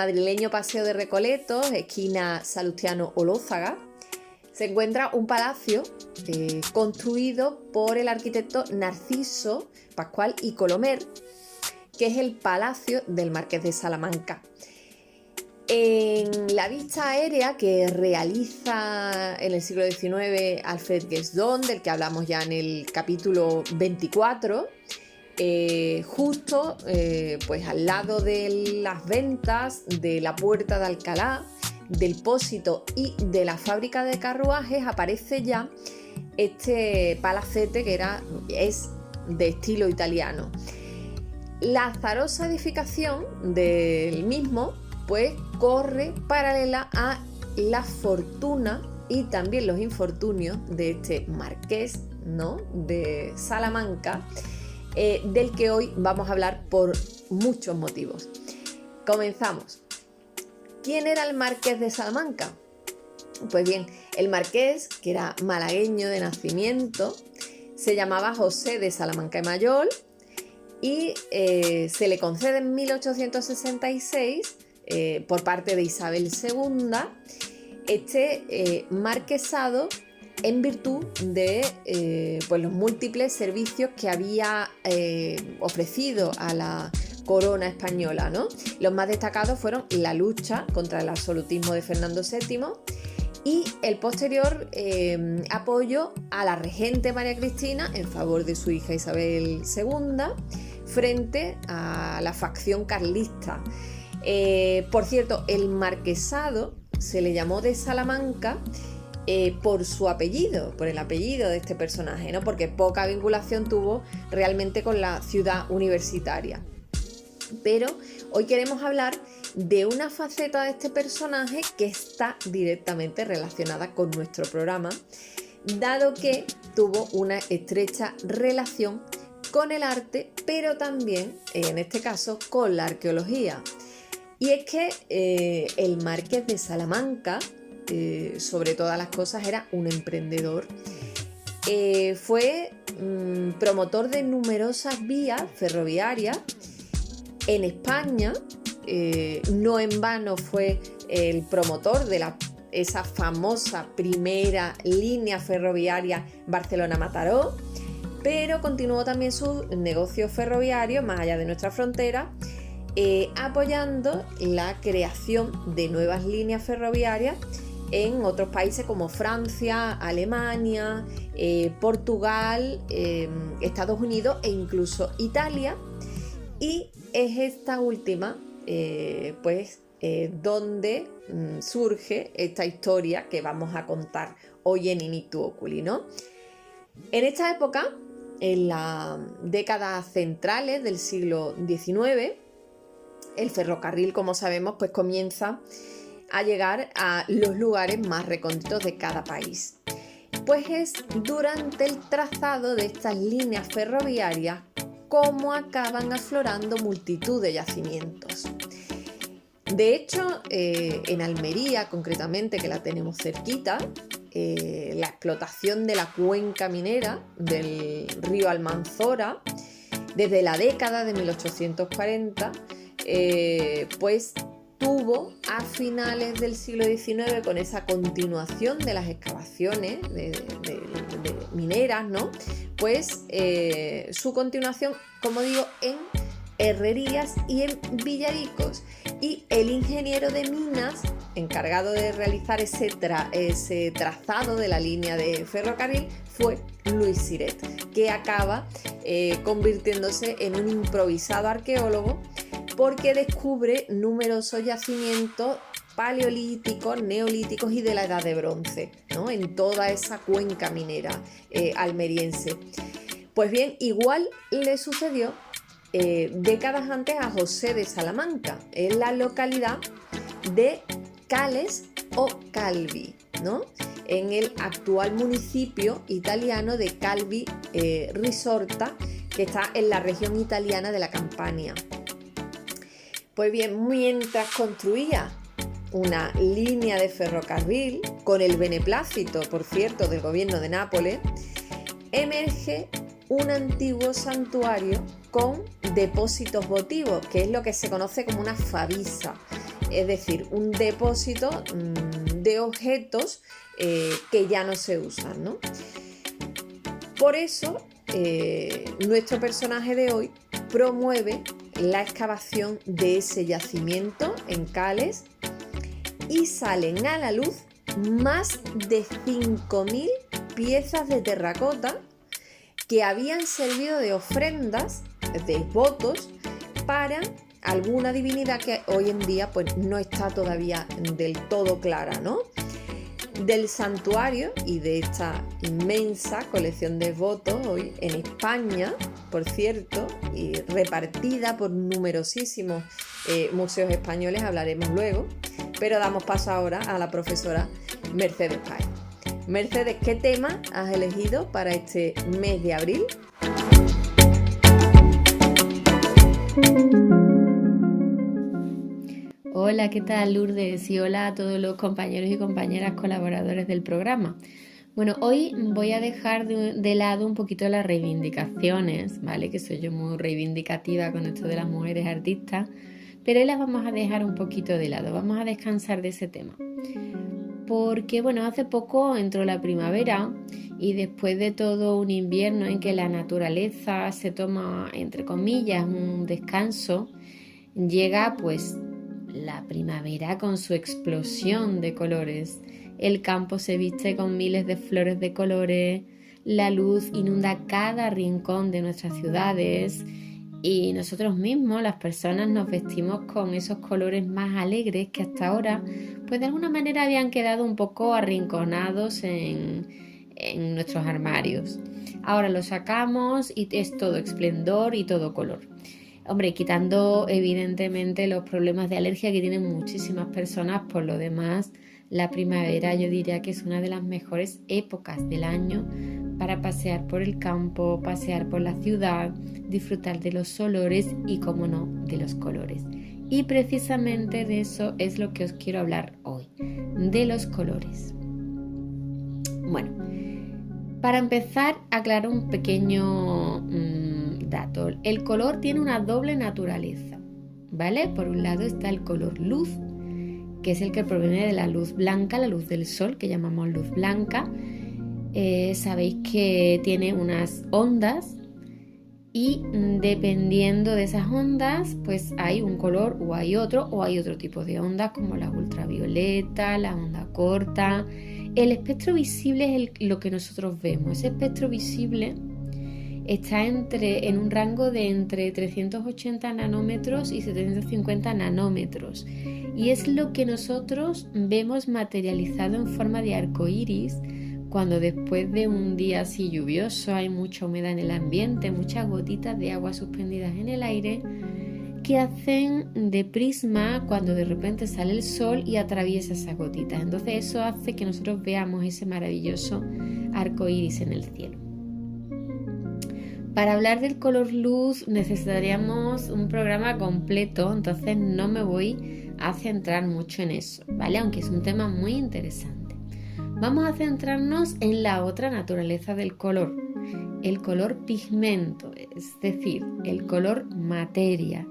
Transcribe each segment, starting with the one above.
madrileño Paseo de Recoletos, esquina Salustiano Olózaga, se encuentra un palacio construido por el arquitecto Narciso Pascual y Colomer, que es el Palacio del Marqués de Salamanca. En la vista aérea que realiza en el siglo XIX Alfred Guesdon, del que hablamos ya en el capítulo 24, justo pues al lado de las ventas, de la Puerta de Alcalá, del Pósito y de la fábrica de carruajes, aparece ya este palacete que es de estilo italiano. La azarosa edificación del mismo pues corre paralela a la fortuna y también los infortunios de este marqués, ¿no?, de Salamanca, del que hoy vamos a hablar por muchos motivos. Comenzamos. ¿Quién era el marqués de Salamanca? Pues bien, el marqués, que era malagueño de nacimiento, se llamaba José de Salamanca y Mayol y se le concede en 1866 por parte de Isabel II este marquesado en virtud de pues los múltiples servicios que había ofrecido a la corona española, ¿no? Los más destacados fueron la lucha contra el absolutismo de Fernando VII y el posterior apoyo a la regente María Cristina en favor de su hija Isabel II frente a la facción carlista. Por cierto, el marquesado se le llamó de Salamanca por su apellido, por el apellido de este personaje, ¿no?, porque poca vinculación tuvo realmente con la ciudad universitaria. Pero hoy queremos hablar de una faceta de este personaje que está directamente relacionada con nuestro programa, dado que tuvo una estrecha relación con el arte, pero también, en este caso, con la arqueología. Y es que el marqués de Salamanca, sobre todas las cosas, era un emprendedor. Fue promotor de numerosas vías ferroviarias en España. No en vano fue el promotor de esa famosa primera línea ferroviaria Barcelona-Mataró, pero continuó también sus negocios ferroviarios más allá de nuestra frontera, apoyando la creación de nuevas líneas ferroviarias en otros países como Francia, Alemania, Portugal, Estados Unidos e incluso Italia. Y es esta última donde surge esta historia que vamos a contar hoy en Initu Oculi, ¿no? En esta época, en las décadas centrales del siglo XIX, el ferrocarril, como sabemos, pues comienza a llegar a los lugares más recónditos de cada país. Pues es durante el trazado de estas líneas ferroviarias cómo acaban aflorando multitud de yacimientos. De hecho, en Almería, concretamente, que la tenemos cerquita, la explotación de la cuenca minera del río Almanzora, desde la década de 1840, pues tuvo a finales del siglo XIX, con esa continuación de las excavaciones de mineras, ¿no?, pues su continuación, como digo, en herrerías y en villaricos. Y el ingeniero de minas encargado de realizar ese trazado de la línea de ferrocarril fue Luis Siret, que acaba convirtiéndose en un improvisado arqueólogo porque descubre numerosos yacimientos paleolíticos, neolíticos y de la Edad de Bronce, ¿no?, en toda esa cuenca minera almeriense. Pues bien, igual le sucedió décadas antes a José de Salamanca, en la localidad de Cales o Calvi, ¿no?, en el actual municipio italiano de Calvi Risorta, que está en la región italiana de la Campania. Pues bien, mientras construía una línea de ferrocarril, con el beneplácito, por cierto, del gobierno de Nápoles, emerge un antiguo santuario con depósitos votivos, que es lo que se conoce como una favisa. es decir, un depósito de objetos que ya no se usan, ¿no? Por eso, nuestro personaje de hoy promueve la excavación de ese yacimiento en Cales y salen a la luz más de 5.000 piezas de terracota que habían servido de ofrendas, de votos, para alguna divinidad que hoy en día pues, no está todavía del todo clara, ¿no? Del santuario y de esta inmensa colección de votos hoy en España, por cierto, y repartida por numerosísimos museos españoles, hablaremos luego, pero damos paso ahora a la profesora Mercedes Páez. Mercedes, ¿qué tema has elegido para este mes de abril? Hola, ¿qué tal, Lourdes? Y hola a todos los compañeros y compañeras colaboradores del programa. Bueno, hoy voy a dejar de lado un poquito las reivindicaciones, ¿vale? Que soy yo muy reivindicativa con esto de las mujeres artistas, pero hoy las vamos a dejar un poquito de lado, vamos a descansar de ese tema. Porque, bueno, hace poco entró la primavera y después de todo un invierno en que la naturaleza se toma, entre comillas, un descanso, llega pues la primavera con su explosión de colores. El campo se viste con miles de flores de colores, la luz inunda cada rincón de nuestras ciudades y nosotros mismos, las personas, nos vestimos con esos colores más alegres que hasta ahora, pues de alguna manera habían quedado un poco arrinconados en nuestros armarios. Ahora los sacamos y es todo esplendor y todo color. Hombre, quitando evidentemente los problemas de alergia que tienen muchísimas personas, por lo demás, la primavera yo diría que es una de las mejores épocas del año para pasear por el campo, pasear por la ciudad, disfrutar de los olores y, como no, de los colores. Y precisamente de eso es lo que os quiero hablar hoy, de los colores. Bueno, para empezar, aclaro un pequeño dato. El color tiene una doble naturaleza, ¿vale? Por un lado está el color luz, que es el que proviene de la luz blanca, la luz del sol, que llamamos luz blanca. Sabéis que tiene unas ondas y dependiendo de esas ondas, pues hay un color o hay otro tipo de ondas como la ultravioleta, la onda corta. El espectro visible es lo que nosotros vemos. Ese espectro visible está en un rango de entre 380 nanómetros y 750 nanómetros y es lo que nosotros vemos materializado en forma de arco iris cuando después de un día así lluvioso hay mucha humedad en el ambiente, muchas gotitas de agua suspendidas en el aire que hacen de prisma cuando de repente sale el sol y atraviesa esas gotitas. Entonces eso hace que nosotros veamos ese maravilloso arco iris en el cielo. Para hablar del color luz necesitaríamos un programa completo, entonces no me voy a centrar mucho en eso, ¿vale? Aunque es un tema muy interesante. Vamos a centrarnos en la otra naturaleza del color, el color pigmento, es decir, el color materia.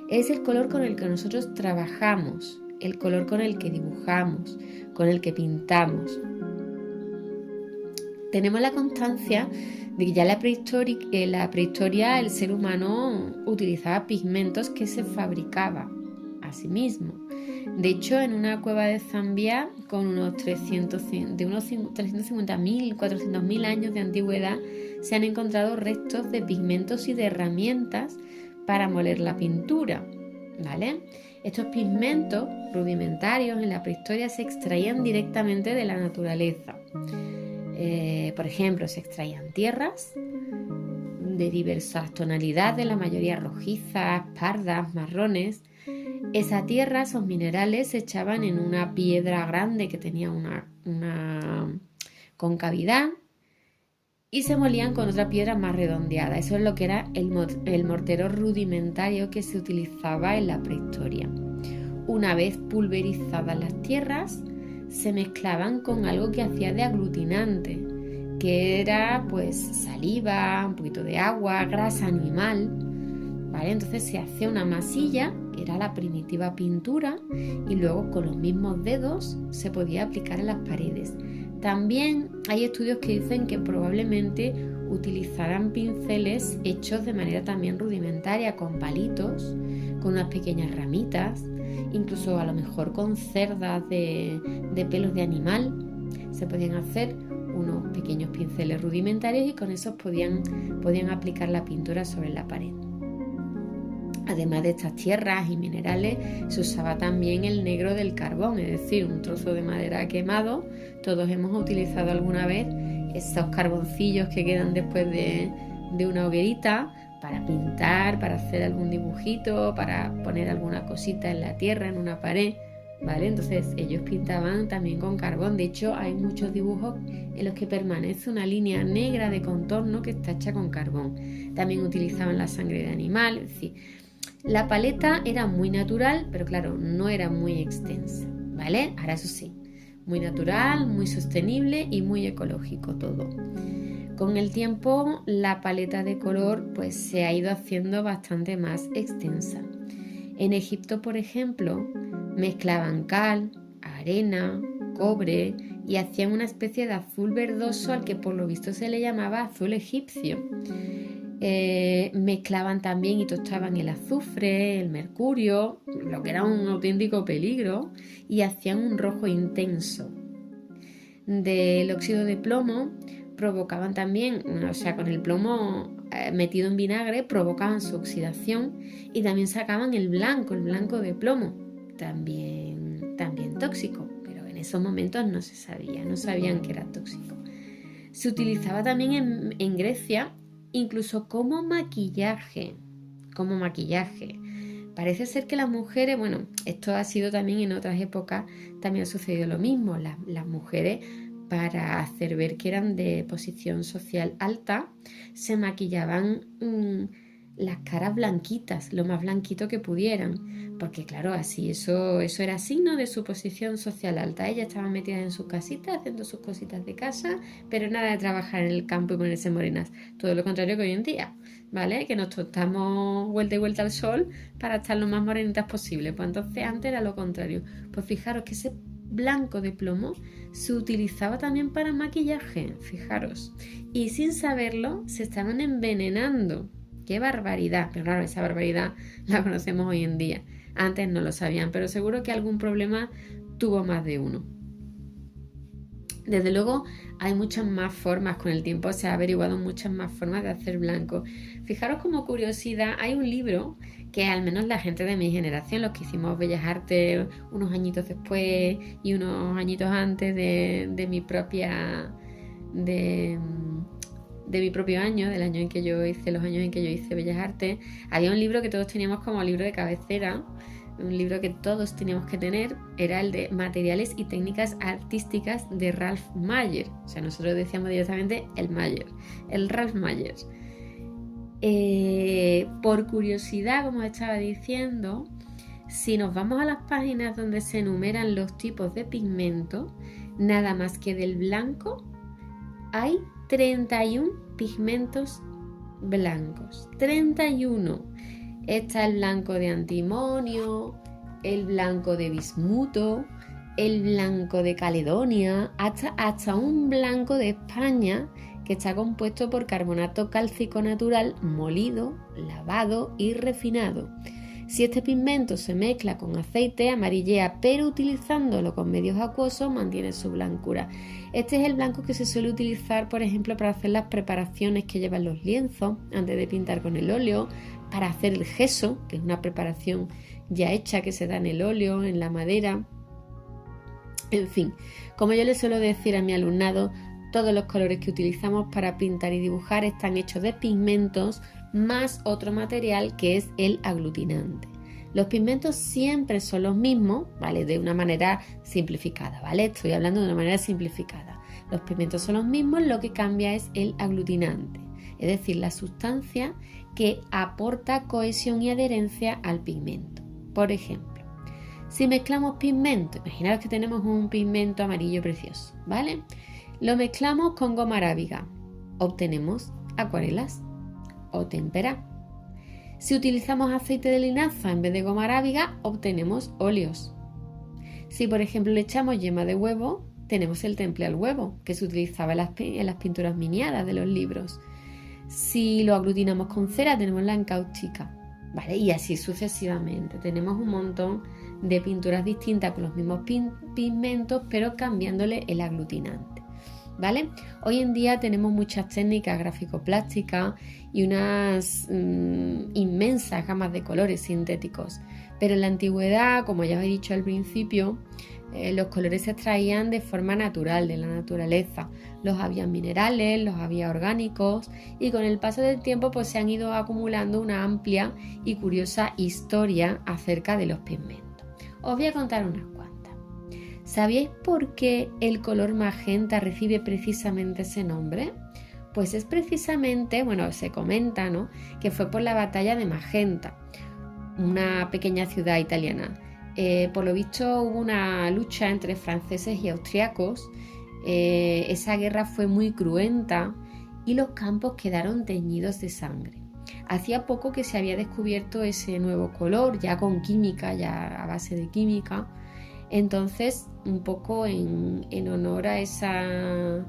Es el color con el que nosotros trabajamos, el color con el que dibujamos, con el que pintamos. Tenemos la constancia de que ya en la prehistoria el ser humano utilizaba pigmentos que se fabricaba a sí mismo. De hecho, en una cueva de Zambia con unos 350.000, 400.000 años de antigüedad se han encontrado restos de pigmentos y de herramientas para moler la pintura, ¿vale? Estos pigmentos rudimentarios en la prehistoria se extraían directamente de la naturaleza. Por ejemplo, se extraían tierras de diversas tonalidades, la mayoría rojizas, pardas, marrones. Esa tierra, esos minerales, se echaban en una piedra grande que tenía una concavidad y se molían con otra piedra más redondeada. Eso es lo que era el mortero rudimentario que se utilizaba en la prehistoria. Una vez pulverizadas las tierras, se mezclaban con algo que hacía de aglutinante, que era pues saliva, un poquito de agua, grasa animal, ¿vale? Entonces se hacía una masilla, que era la primitiva pintura y luego con los mismos dedos se podía aplicar en las paredes. También hay estudios que dicen que probablemente utilizaran pinceles hechos de manera también rudimentaria, con palitos, con unas pequeñas ramitas, incluso a lo mejor con cerdas de pelos de animal. Se podían hacer unos pequeños pinceles rudimentarios y con esos podían aplicar la pintura sobre la pared. Además de estas tierras y minerales, se usaba también el negro del carbón, es decir, un trozo de madera quemado. Todos hemos utilizado alguna vez esos carboncillos que quedan después de una hoguerita para pintar, para hacer algún dibujito, para poner alguna cosita en la tierra, en una pared, ¿vale? Entonces ellos pintaban también con carbón. De hecho, hay muchos dibujos en los que permanece una línea negra de contorno que está hecha con carbón. También utilizaban la sangre de animal, es decir, la paleta era muy natural, pero claro, no era muy extensa, ¿vale? Ahora eso sí, muy natural, muy sostenible y muy ecológico todo. Con el tiempo, la paleta de color pues se ha ido haciendo bastante más extensa. En Egipto, por ejemplo, mezclaban cal, arena, cobre y hacían una especie de azul verdoso al que por lo visto se le llamaba azul egipcio. Mezclaban también y tostaban el azufre, el mercurio, lo que era un auténtico peligro, y hacían un rojo intenso. Del óxido de plomo provocaban también, o sea, con el plomo metido en vinagre provocaban su oxidación y también sacaban el blanco de plomo, también tóxico, pero en esos momentos no se sabía, no sabían que era tóxico. Se utilizaba también en Grecia incluso como maquillaje. Parece ser que las mujeres, bueno, esto ha sido también en otras épocas, también ha sucedido lo mismo. Las mujeres, para hacer ver que eran de posición social alta, se maquillaban las caras blanquitas, lo más blanquito que pudieran, porque claro, así eso era signo de su posición social alta. Ellas estaban metidas en sus casitas, haciendo sus cositas de casa, pero nada de trabajar en el campo y ponerse morenas, todo lo contrario que hoy en día, ¿vale? Que nos tostamos vuelta y vuelta al sol para estar lo más morenitas posible. Pues entonces antes era lo contrario. Pues fijaros que ese blanco de plomo se utilizaba también para maquillaje, fijaros, y sin saberlo se estaban envenenando. ¡Qué barbaridad! Pero claro, esa barbaridad la conocemos hoy en día. Antes no lo sabían, pero seguro que algún problema tuvo más de uno. Desde luego hay muchas más formas, con el tiempo se ha averiguado muchas más formas de hacer blanco. Fijaros, como curiosidad, hay un libro que al menos la gente de mi generación, los que hicimos Bellas Artes unos añitos después y unos añitos antes de mi propia... de mi propio año, del año en que yo hice, los años en que yo hice Bellas Artes, había un libro que todos teníamos como libro de cabecera, un libro que todos teníamos que tener, era el de Materiales y Técnicas Artísticas de Ralph Mayer. O sea, nosotros decíamos directamente el Ralph Mayer. Por curiosidad, como estaba diciendo, si nos vamos a las páginas donde se enumeran los tipos de pigmento, nada más que del blanco hay 31 pigmentos blancos. 31. Está el blanco de antimonio, el blanco de bismuto, el blanco de Caledonia, hasta un blanco de España que está compuesto por carbonato cálcico natural molido, lavado y refinado. Si este pigmento se mezcla con aceite, amarillea, pero utilizándolo con medios acuosos mantiene su blancura. Este es el blanco que se suele utilizar, por ejemplo, para hacer las preparaciones que llevan los lienzos antes de pintar con el óleo, para hacer el gesso, que es una preparación ya hecha que se da en el óleo, en la madera. En fin, como yo le suelo decir a mi alumnado, todos los colores que utilizamos para pintar y dibujar están hechos de pigmentos más otro material que es el aglutinante. Los pigmentos siempre son los mismos, ¿vale? De una manera simplificada, ¿vale? Estoy hablando de una manera simplificada. Los pigmentos son los mismos, lo que cambia es el aglutinante, es decir, la sustancia que aporta cohesión y adherencia al pigmento. Por ejemplo, si mezclamos pigmento, imaginaos que tenemos un pigmento amarillo precioso, ¿vale? Lo mezclamos con goma arábiga, obtenemos acuarelas o témpera. Si utilizamos aceite de linaza en vez de goma arábiga, obtenemos óleos. Si por ejemplo le echamos yema de huevo, tenemos el temple al huevo, que se utilizaba en las pinturas miniadas de los libros. Si lo aglutinamos con cera, tenemos la encaustica, ¿vale? Y así sucesivamente. Tenemos un montón de pinturas distintas con los mismos pigmentos, pero cambiándole el aglutinante, ¿vale? Hoy en día tenemos muchas técnicas gráfico-plásticas y unas inmensas gamas de colores sintéticos, pero en la antigüedad, como ya os he dicho al principio, los colores se extraían de forma natural, de la naturaleza. Los había minerales, los había orgánicos, y con el paso del tiempo pues se han ido acumulando una amplia y curiosa historia acerca de los pigmentos. Os voy a contar unas cuantas. ¿Sabíais por qué el color magenta recibe precisamente ese nombre? Pues es precisamente, bueno, se comenta, ¿no?, que fue por la batalla de Magenta, una pequeña ciudad italiana. Por lo visto hubo una lucha entre franceses y austriacos. Esa guerra fue muy cruenta y los campos quedaron teñidos de sangre. Hacía poco que se había descubierto ese nuevo color, ya con química, ya a base de química. Entonces, un poco en honor a ese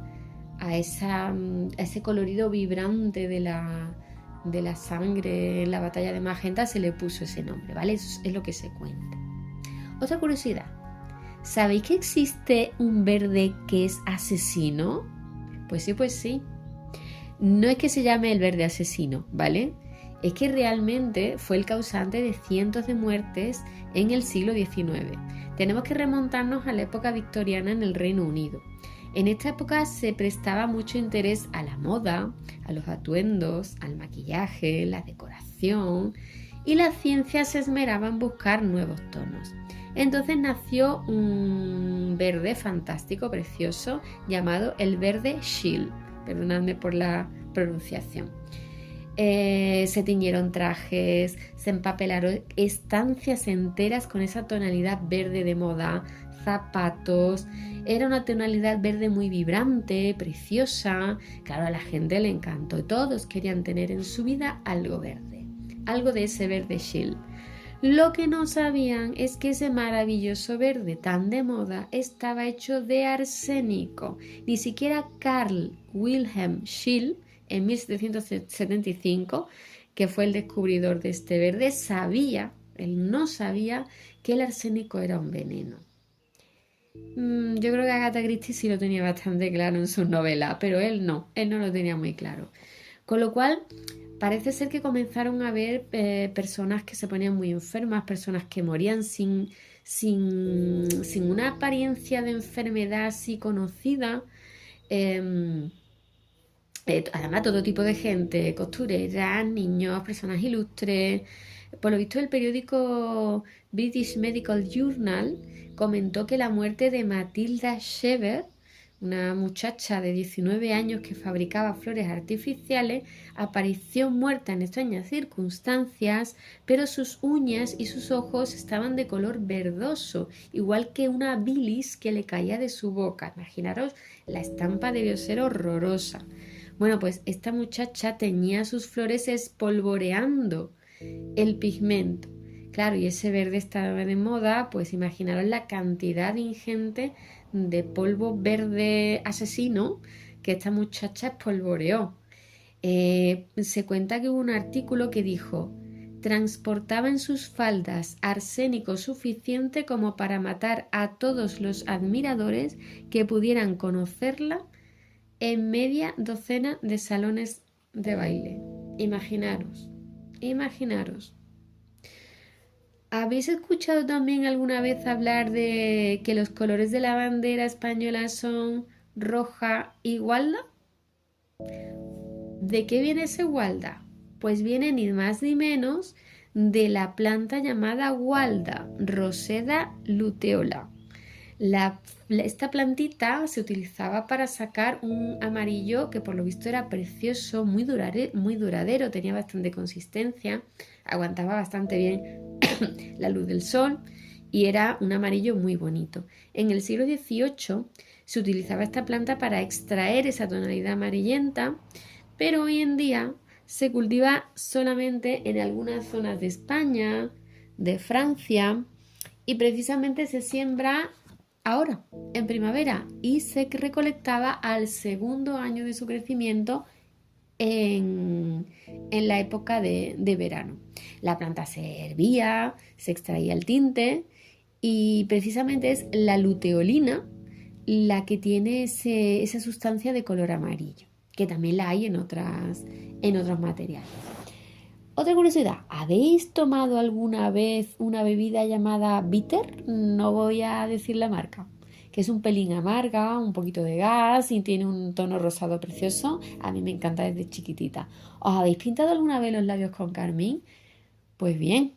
colorido vibrante de la sangre en la batalla de Magenta, se le puso ese nombre, ¿vale? Eso es lo que se cuenta. Otra curiosidad, ¿sabéis que existe un verde que es asesino? Pues sí. No es que se llame el verde asesino, ¿vale? Es que realmente fue el causante de cientos de muertes en el siglo XIX. Tenemos que remontarnos a la época victoriana en el Reino Unido. En esta época se prestaba mucho interés a la moda, a los atuendos, al maquillaje, la decoración, y la ciencia se esmeraba en buscar nuevos tonos. Entonces nació un verde fantástico, precioso, llamado el verde Scheele. Perdonadme por la pronunciación. Se tiñeron trajes, se empapelaron estancias enteras con esa tonalidad verde de moda, zapatos. Era una tonalidad verde muy vibrante, preciosa. Claro, a la gente le encantó. Todos querían tener en su vida algo verde, algo de ese verde Scheele. Lo que no sabían es que ese maravilloso verde tan de moda estaba hecho de arsénico. Ni siquiera Carl Wilhelm Scheele, en 1775, que fue el descubridor de este verde, él no sabía que el arsénico era un veneno. Yo creo que Agatha Christie sí lo tenía bastante claro en sus novelas, pero él no lo tenía muy claro. Con lo cual, parece ser que comenzaron a haber personas que se ponían muy enfermas, personas que morían sin una apariencia de enfermedad así conocida. Además, todo tipo de gente, costureras, niños, personas ilustres. Por lo visto, el periódico British Medical Journal comentó que la muerte de Matilda Shever, una muchacha de 19 años que fabricaba flores artificiales, apareció muerta en extrañas circunstancias, pero sus uñas y sus ojos estaban de color verdoso, igual que una bilis que le caía de su boca. Imaginaros, la estampa debió ser horrorosa. Bueno, pues esta muchacha teñía sus flores espolvoreando el pigmento. Claro, y ese verde estaba de moda, pues imaginaros la cantidad ingente de polvo verde asesino que esta muchacha espolvoreó. Se cuenta que hubo un artículo que dijo: transportaba en sus faldas arsénico suficiente como para matar a todos los admiradores que pudieran conocerla en media docena de salones de baile. Imaginaros. ¿Habéis escuchado también alguna vez hablar de que los colores de la bandera española son roja y gualda? ¿De qué viene ese gualda? Pues viene ni más ni menos de la planta llamada gualda, Roseda luteola. Esta plantita se utilizaba para sacar un amarillo que por lo visto era precioso, muy duradero, tenía bastante consistencia, aguantaba bastante bien la luz del sol y era un amarillo muy bonito. En el siglo XVIII se utilizaba esta planta para extraer esa tonalidad amarillenta, pero hoy en día se cultiva solamente en algunas zonas de España, de Francia, y precisamente se siembra ahora, en primavera, y se recolectaba al segundo año de su crecimiento en la época de verano. La planta se hervía, se extraía el tinte y precisamente es la luteolina la que tiene esa sustancia de color amarillo, que también la hay en otros materiales. Otra curiosidad, ¿habéis tomado alguna vez una bebida llamada bitter? No voy a decir la marca, que es un pelín amarga, un poquito de gas y tiene un tono rosado precioso. A mí me encanta desde chiquitita. ¿Os habéis pintado alguna vez los labios con carmín? Pues bien,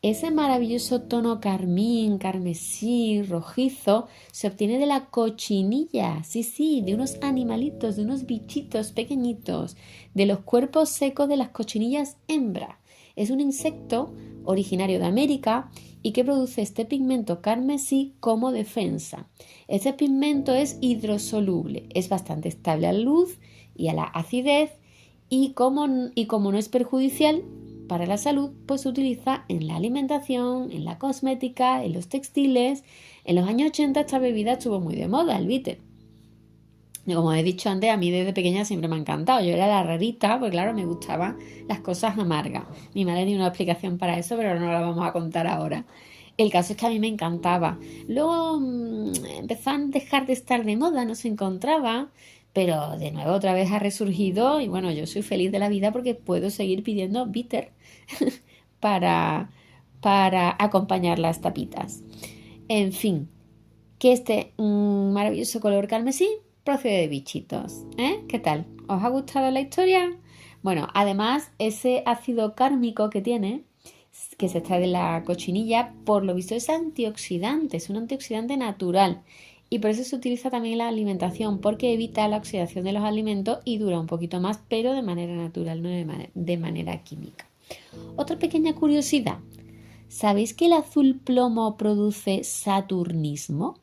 ese maravilloso tono carmín, carmesí, rojizo, se obtiene de la cochinilla, sí, de unos animalitos, de unos bichitos pequeñitos, de los cuerpos secos de las cochinillas hembra. Es un insecto originario de América y que produce este pigmento carmesí como defensa. Este pigmento es hidrosoluble, es bastante estable a la luz y a la acidez y como no es perjudicial para la salud, pues se utiliza en la alimentación, en la cosmética, en los textiles. En los años 80 esta bebida estuvo muy de moda, el bitter. Y como he dicho antes, a mí desde pequeña siempre me ha encantado. Yo era la rarita, porque claro, me gustaban las cosas amargas. Mi madre tiene una explicación para eso, pero no la vamos a contar ahora. El caso es que a mí me encantaba. Luego empezó a dejar de estar de moda, no se encontraba, pero de nuevo otra vez ha resurgido y bueno, yo soy feliz de la vida porque puedo seguir pidiendo bitter para acompañar las tapitas. En fin, que este maravilloso color carmesí procede de bichitos. ¿Qué tal? ¿Os ha gustado la historia? Bueno, además ese ácido cármico que tiene, que se extrae de la cochinilla, por lo visto es antioxidante, es un antioxidante natural. Y por eso se utiliza también en la alimentación, porque evita la oxidación de los alimentos y dura un poquito más, pero de manera natural, no de manera química. Otra pequeña curiosidad. ¿Sabéis que el azul plomo produce saturnismo?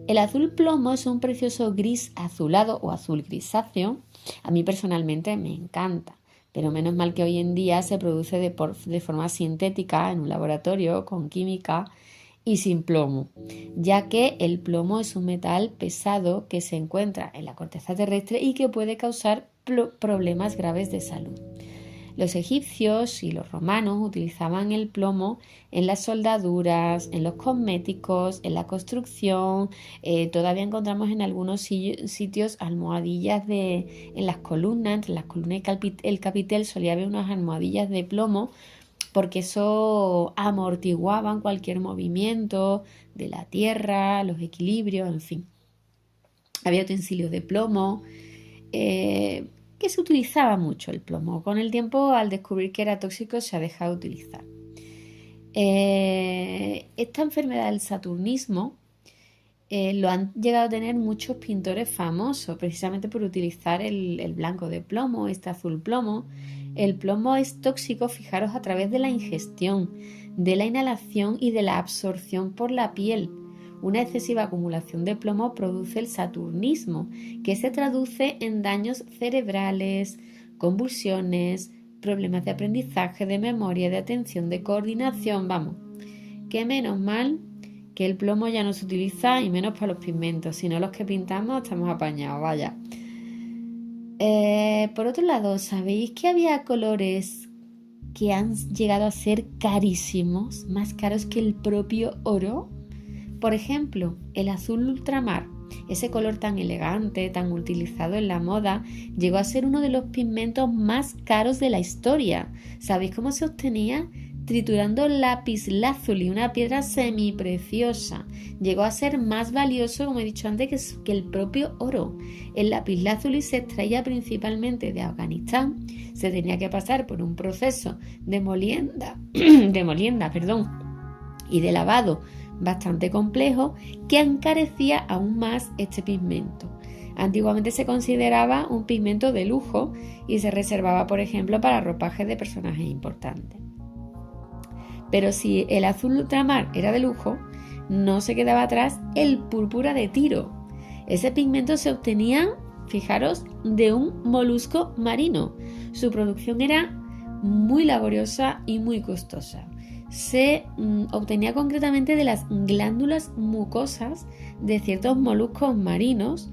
El azul plomo es un precioso gris azulado o azul grisáceo. A mí personalmente me encanta, pero menos mal que hoy en día se produce de forma sintética en un laboratorio con química y sin plomo, ya que el plomo es un metal pesado que se encuentra en la corteza terrestre y que puede causar problemas graves de salud. Los egipcios y los romanos utilizaban el plomo en las soldaduras, en los cosméticos, en la construcción. Todavía encontramos en algunos sitios almohadillas en las columnas, entre las columnas y el capitel solía haber unas almohadillas de plomo, porque eso amortiguaban cualquier movimiento de la tierra, los equilibrios, en fin. Había utensilios de plomo, que se utilizaba mucho el plomo. Con el tiempo, al descubrir que era tóxico, se ha dejado de utilizar. Esta enfermedad del saturnismo lo han llegado a tener muchos pintores famosos, precisamente por utilizar el blanco de plomo, este azul plomo. El plomo es tóxico, fijaros, a través de la ingestión, de la inhalación y de la absorción por la piel. Una excesiva acumulación de plomo produce el saturnismo, que se traduce en daños cerebrales, convulsiones, problemas de aprendizaje, de memoria, de atención, de coordinación. Vamos, que menos mal que el plomo ya no se utiliza y menos para los pigmentos, sino los que pintamos estamos apañados, vaya. Por otro lado, ¿sabéis que había colores que han llegado a ser carísimos, más caros que el propio oro? Por ejemplo, el azul ultramar, ese color tan elegante, tan utilizado en la moda, llegó a ser uno de los pigmentos más caros de la historia. ¿Sabéis cómo se obtenía? Triturando lapislázuli, una piedra semipreciosa. Llegó a ser más valioso, como he dicho antes, que el propio oro. El lapislázuli se extraía principalmente de Afganistán. Se tenía que pasar por un proceso de molienda, y de lavado bastante complejo, que encarecía aún más este pigmento. Antiguamente se consideraba un pigmento de lujo y se reservaba, por ejemplo, para ropajes de personajes importantes. Pero si el azul ultramar era de lujo, no se quedaba atrás el púrpura de Tiro. Ese pigmento se obtenía, fijaros, de un molusco marino. Su producción era muy laboriosa y muy costosa. Se obtenía concretamente de las glándulas mucosas de ciertos moluscos marinos.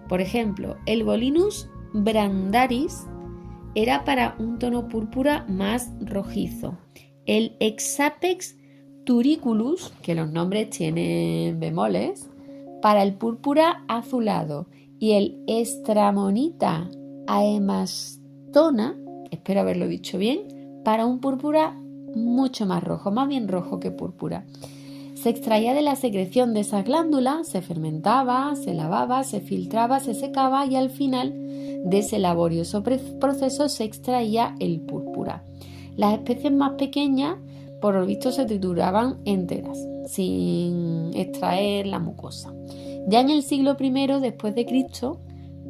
Por ejemplo, el Bolinus brandaris era para un tono púrpura más rojizo. El Exapex turiculus, que los nombres tienen bemoles, para el púrpura azulado. Y el Estramonita aemastona, espero haberlo dicho bien, para un púrpura mucho más rojo, más bien rojo que púrpura. Se extraía de la secreción de esas glándulas, se fermentaba, se lavaba, se filtraba, se secaba y al final de ese laborioso proceso se extraía el púrpura. Las especies más pequeñas, por lo visto, se trituraban enteras, sin extraer la mucosa. Ya en el siglo I después de Cristo,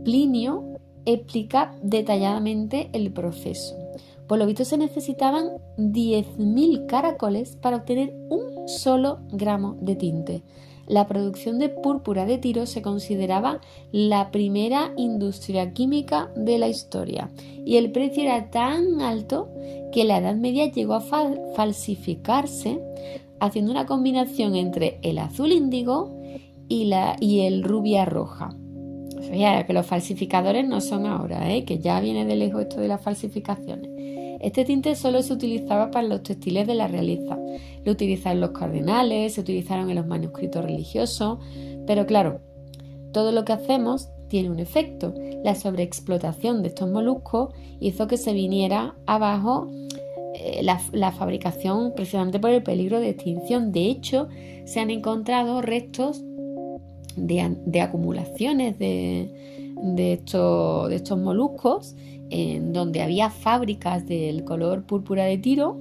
Plinio explica detalladamente el proceso. Por lo visto se necesitaban 10.000 caracoles para obtener un solo gramo de tinte. La producción de púrpura de Tiro se consideraba la primera industria química de la historia y el precio era tan alto que en la Edad Media llegó a falsificarse haciendo una combinación entre el azul índigo y el rubia roja. O sea, que los falsificadores no son ahora, que ya viene de lejos esto de las falsificaciones. Este tinte solo se utilizaba para los textiles de la realeza. Lo utilizaron los cardenales, se utilizaron en los manuscritos religiosos, pero claro, todo lo que hacemos tiene un efecto. La sobreexplotación de estos moluscos hizo que se viniera abajo la fabricación precisamente por el peligro de extinción. De hecho, se han encontrado restos de acumulaciones de estos moluscos en donde había fábricas del color púrpura de Tiro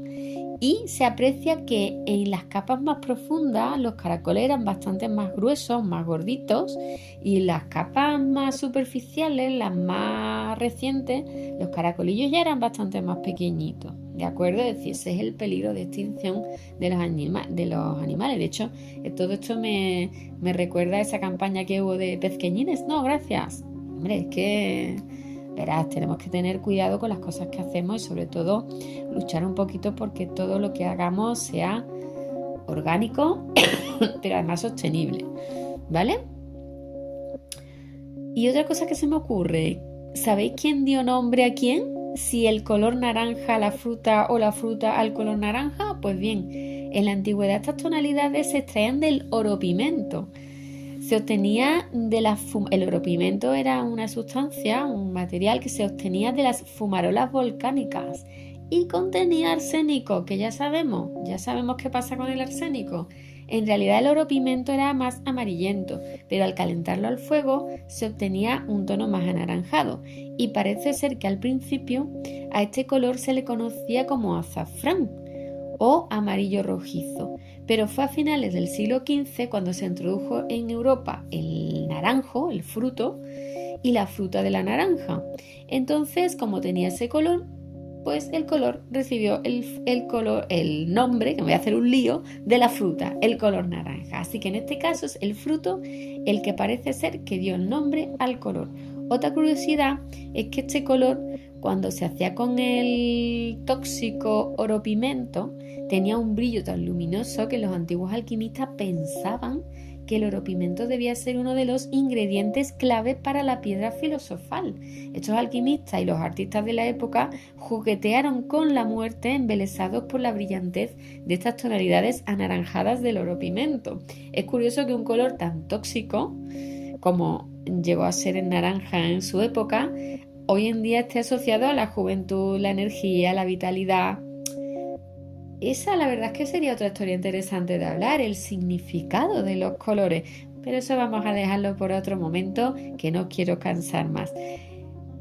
y se aprecia que en las capas más profundas los caracoles eran bastante más gruesos, más gorditos y en las capas más superficiales, las más recientes, los caracolillos ya eran bastante más pequeñitos. ¿De acuerdo? Es decir, ese es el peligro de extinción de los animales. De hecho, todo esto me recuerda a esa campaña que hubo de pezqueñines. No, gracias. Hombre, es que, verás, tenemos que tener cuidado con las cosas que hacemos y sobre todo luchar un poquito porque todo lo que hagamos sea orgánico, pero además sostenible. ¿Vale? Y otra cosa que se me ocurre, ¿sabéis quién dio nombre a quién? Si el color naranja a la fruta o la fruta al color naranja, pues bien, en la antigüedad estas tonalidades se extraían del oropimento. Se obtenía el oropimento era una sustancia, un material que se obtenía de las fumarolas volcánicas y contenía arsénico, que ya sabemos qué pasa con el arsénico. En realidad el oropimento era más amarillento, pero al calentarlo al fuego se obtenía un tono más anaranjado y parece ser que al principio a este color se le conocía como azafrán o amarillo rojizo, pero fue a finales del siglo XV cuando se introdujo en Europa el naranjo, el fruto, y la fruta de la naranja. Entonces, como tenía ese color, pues el color recibió el nombre, que me voy a hacer un lío, de la fruta, el color naranja. Así que en este caso es el fruto el que parece ser que dio el nombre al color. Otra curiosidad es que este color, cuando se hacía con el tóxico oropimento, tenía un brillo tan luminoso que los antiguos alquimistas pensaban que el oropimento debía ser uno de los ingredientes claves para la piedra filosofal. Estos alquimistas y los artistas de la época juguetearon con la muerte embelesados por la brillantez de estas tonalidades anaranjadas del oropimento. Es curioso que un color tan tóxico como llegó a ser el naranja en su época, hoy en día esté asociado a la juventud, la energía, la vitalidad. Esa la verdad es que sería otra historia interesante de hablar, el significado de los colores, pero eso vamos a dejarlo por otro momento, que no quiero cansar más.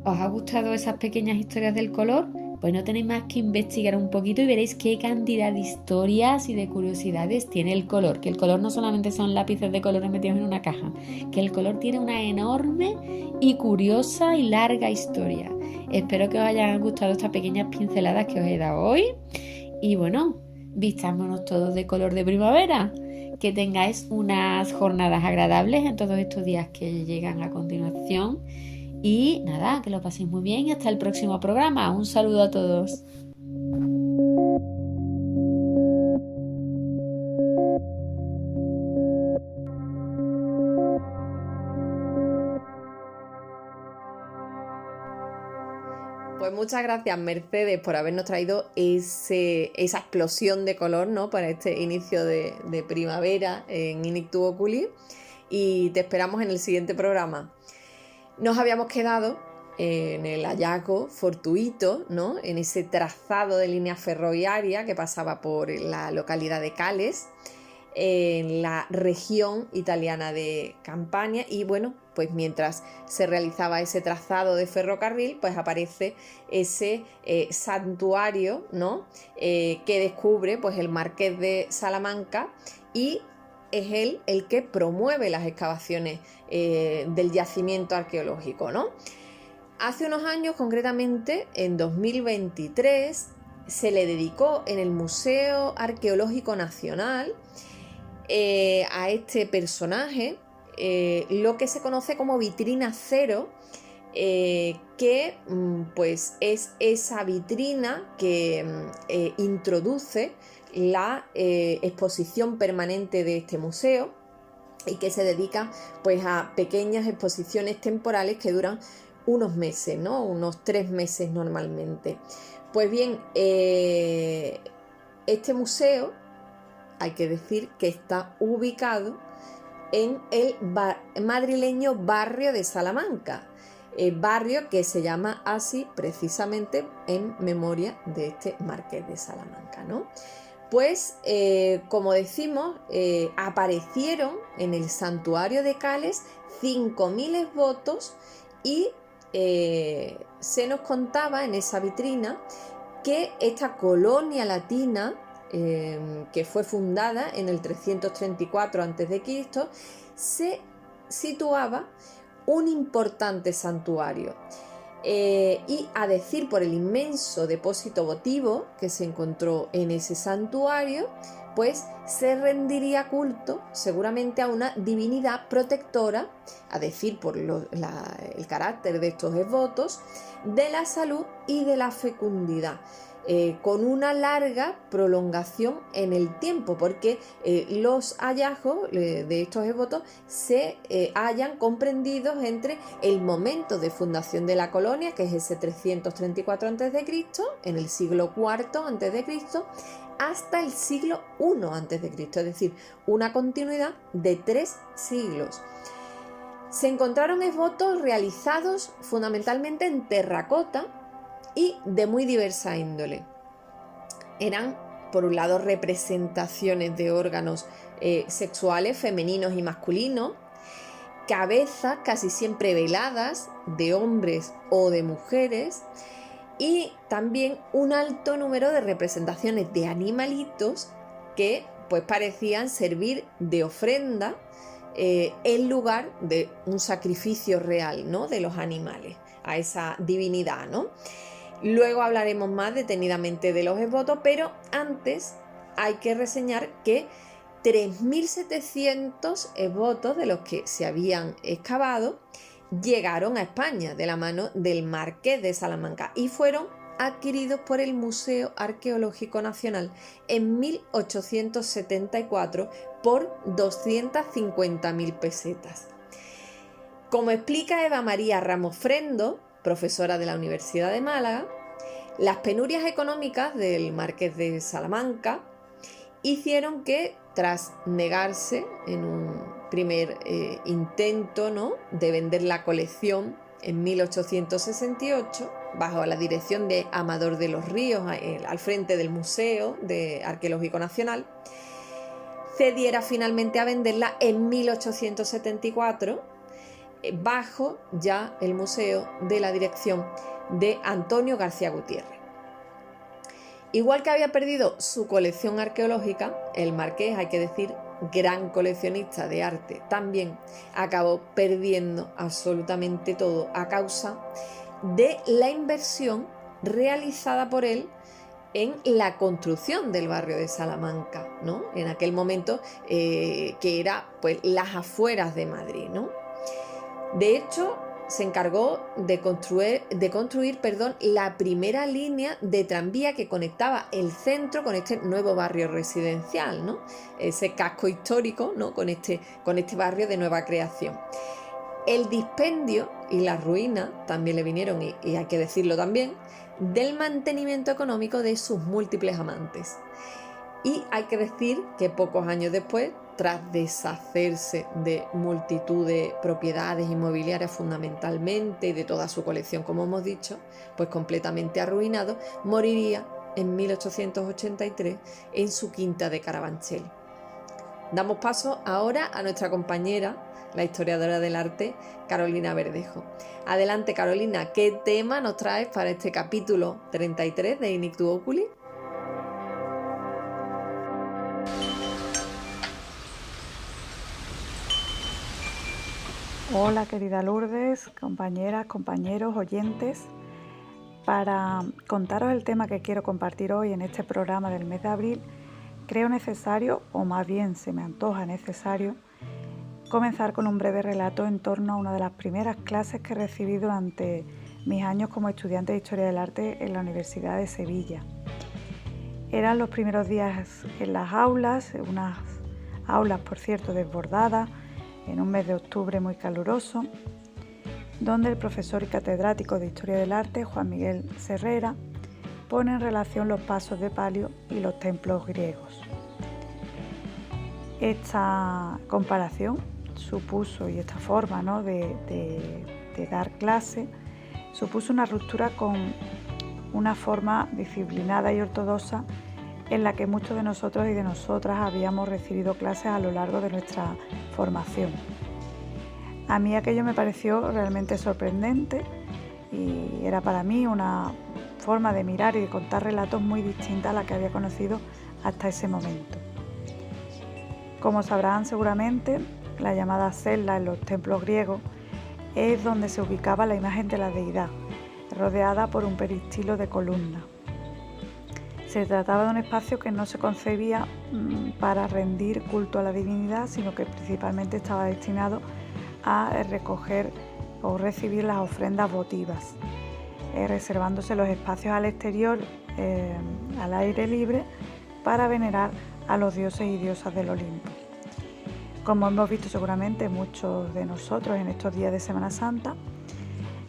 ¿Os ha gustado esas pequeñas historias del color? Pues no tenéis más que investigar un poquito y veréis qué cantidad de historias y de curiosidades tiene el color, que el color no solamente son lápices de colores metidos en una caja, que el color tiene una enorme y curiosa y larga historia. Espero que os hayan gustado estas pequeñas pinceladas que os he dado hoy. Y bueno, vistámonos todos de color de primavera. Que tengáis unas jornadas agradables en todos estos días que llegan a continuación. Y nada, que lo paséis muy bien y hasta el próximo programa. Un saludo a todos. Pues muchas gracias, Mercedes, por habernos traído esa explosión de color, ¿no? Para este inicio de primavera en Inictu Oculi, y te esperamos en el siguiente programa. Nos habíamos quedado en el hallazgo fortuito, ¿no? En ese trazado de línea ferroviaria que pasaba por la localidad de Cales, en la región italiana de Campania, y bueno, pues mientras se realizaba ese trazado de ferrocarril, pues aparece ese santuario, ¿no? Que descubre pues el marqués de Salamanca, y es él el que promueve las excavaciones del yacimiento arqueológico, ¿no? Hace unos años, concretamente en 2023, se le dedicó en el Museo Arqueológico Nacional a este personaje lo que se conoce como vitrina cero, que pues es esa vitrina que introduce la exposición permanente de este museo, y que se dedica pues a pequeñas exposiciones temporales que duran unos meses, ¿no? Unos 3 meses normalmente. Pues bien, este museo, hay que decir que está ubicado en el madrileño barrio de Salamanca, barrio que se llama así precisamente en memoria de este marqués de Salamanca, ¿no? Pues, como decimos, aparecieron en el santuario de Cales 5.000 esvotos, y se nos contaba en esa vitrina que esta colonia latina, que fue fundada en el 334 a.C., se situaba un importante santuario. Y a decir por el inmenso depósito votivo que se encontró en ese santuario, pues se rendiría culto seguramente a una divinidad protectora, a decir por el carácter de estos esvotos, de la salud y de la fecundidad, con una larga prolongación en el tiempo, porque los hallazgos de estos esvotos se hallan comprendidos entre el momento de fundación de la colonia, que es ese 334 a.C., en el siglo IV a.C., hasta el siglo I a.C., es decir, una continuidad de 3 siglos. Se encontraron esvotos realizados fundamentalmente en terracota y de muy diversa índole. Eran, por un lado, representaciones de órganos sexuales femeninos y masculinos, cabezas casi siempre veladas de hombres o de mujeres, y también un alto número de representaciones de animalitos que pues parecían servir de ofrenda en lugar de un sacrificio real, ¿no?, de los animales a esa divinidad, ¿no? Luego hablaremos más detenidamente de los esvotos, pero antes hay que reseñar que 3.700 esvotos de los que se habían excavado llegaron a España de la mano del marqués de Salamanca y fueron adquiridos por el Museo Arqueológico Nacional en 1874 por 250.000 pesetas. Como explica Eva María Ramos Frendo, profesora de la Universidad de Málaga, las penurias económicas del marqués de Salamanca hicieron que, tras negarse en un primer intento, ¿no?, de vender la colección en 1868, bajo la dirección de Amador de los Ríos, al frente del Museo Arqueológico Nacional, cediera finalmente a venderla en 1874, bajo ya el museo de la dirección de Antonio García Gutiérrez. Igual que había perdido su colección arqueológica, el marqués, hay que decir, gran coleccionista de arte, también acabó perdiendo absolutamente todo a causa de la inversión realizada por él en la construcción del barrio de Salamanca, ¿no?, en aquel momento que era pues las afueras de Madrid, ¿no? De hecho, se encargó de construir la primera línea de tranvía que conectaba el centro con este nuevo barrio residencial, ¿no? Ese casco histórico, ¿no? con este barrio de nueva creación. El dispendio y la ruina también le vinieron, y hay que decirlo también, del mantenimiento económico de sus múltiples amantes. Y hay que decir que pocos años después, tras deshacerse de multitud de propiedades inmobiliarias fundamentalmente y de toda su colección, como hemos dicho, pues completamente arruinado, moriría en 1883 en su quinta de Carabanchel. Damos paso ahora a nuestra compañera, la historiadora del arte, Carolina Verdejo. Adelante, Carolina, ¿qué tema nos traes para este capítulo 33 de Inictu Oculi? Hola querida Lourdes, compañeras, compañeros, oyentes. Para contaros el tema que quiero compartir hoy en este programa del mes de abril, creo necesario, o más bien se me antoja necesario, comenzar con un breve relato en torno a una de las primeras clases que recibí durante mis años como estudiante de Historia del Arte en la Universidad de Sevilla. Eran los primeros días en las aulas, unas aulas por cierto desbordadas, en un mes de octubre muy caluroso, donde el profesor y catedrático de Historia del Arte, Juan Miguel Serrera, pone en relación los pasos de palio y los templos griegos. Esta comparación supuso, y esta forma, ¿no?, de dar clase, supuso una ruptura con una forma disciplinada y ortodoxa en la que muchos de nosotros y de nosotras habíamos recibido clases a lo largo de nuestra formación. A mí aquello me pareció realmente sorprendente y era para mí una forma de mirar y de contar relatos muy distinta a la que había conocido hasta ese momento. Como sabrán seguramente, la llamada celda en los templos griegos es donde se ubicaba la imagen de la deidad, rodeada por un peristilo de columnas. Se trataba de un espacio que no se concebía para rendir culto a la divinidad, sino que principalmente estaba destinado a recoger o recibir las ofrendas votivas, reservándose los espacios al exterior, al aire libre, para venerar a los dioses y diosas del Olimpo. Como hemos visto seguramente muchos de nosotros en estos días de Semana Santa,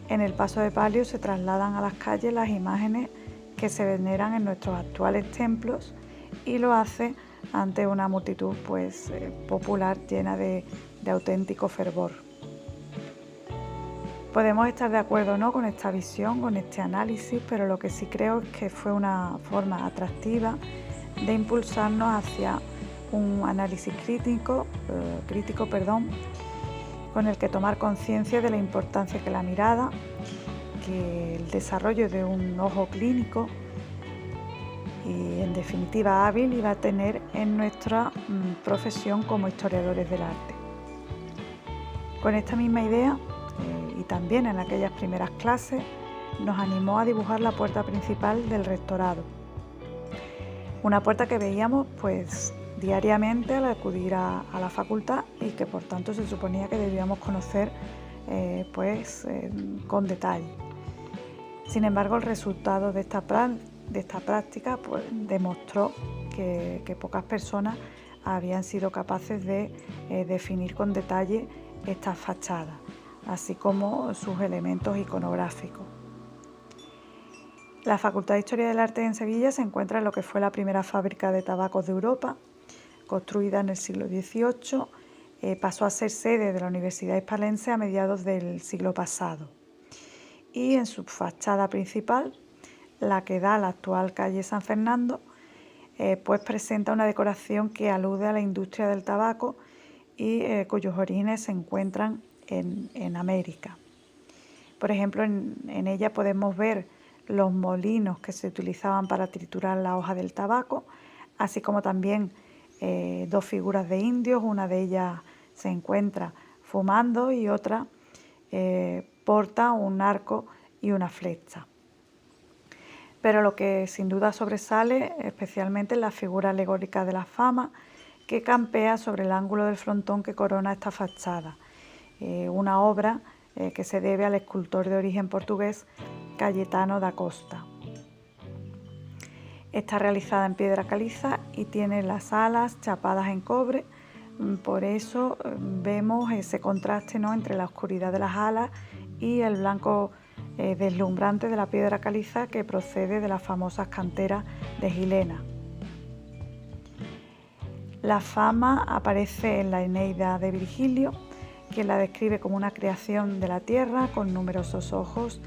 en el paso de palio se trasladan a las calles las imágenes que se veneran en nuestros actuales templos y lo hace ante una multitud popular llena de auténtico fervor. Podemos estar de acuerdo o no con esta visión, con este análisis, pero lo que sí creo es que fue una forma atractiva de impulsarnos hacia un análisis crítico, con el que tomar conciencia de la importancia que la mirada, que el desarrollo de un ojo clínico y en definitiva hábil iba a tener en nuestra profesión como historiadores del arte. Con esta misma idea y también en aquellas primeras clases nos animó a dibujar la puerta principal del rectorado, una puerta que veíamos diariamente al acudir a la facultad y que por tanto se suponía que debíamos conocer con detalle. Sin embargo, el resultado de esta práctica demostró que pocas personas habían sido capaces de definir con detalle estas fachadas, así como sus elementos iconográficos. La Facultad de Historia del Arte en Sevilla se encuentra en lo que fue la primera fábrica de tabacos de Europa, construida en el siglo XVIII, pasó a ser sede de la Universidad Hispalense a mediados del siglo pasado. Y en su fachada principal, la que da a la actual calle San Fernando, presenta una decoración que alude a la industria del tabaco y cuyos orígenes se encuentran en América. Por ejemplo, en ella podemos ver los molinos que se utilizaban para triturar la hoja del tabaco, así como también dos figuras de indios, una de ellas se encuentra fumando y otra porta un arco y una flecha. Pero lo que sin duda sobresale especialmente es la figura alegórica de la fama que campea sobre el ángulo del frontón que corona esta fachada, una obra que se debe al escultor de origen portugués Cayetano da Costa. Está realizada en piedra caliza y tiene las alas chapadas en cobre, por eso vemos ese contraste, ¿no?, entre la oscuridad de las alas y el blanco deslumbrante de la piedra caliza que procede de las famosas canteras de Gilena. La fama aparece en la Eneida de Virgilio, que la describe como una creación de la tierra con numerosos ojos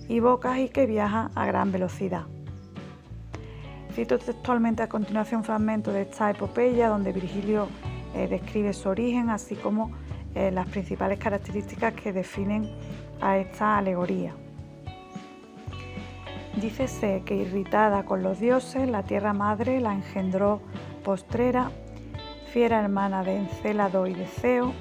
y bocas y que viaja a gran velocidad. Cito textualmente a continuación fragmentos de esta epopeya donde Virgilio describe su origen, así como las principales características que definen a esta alegoría. Dícese que irritada con los dioses, la tierra madre la engendró postrera, fiera hermana de Encélado y de Ceo,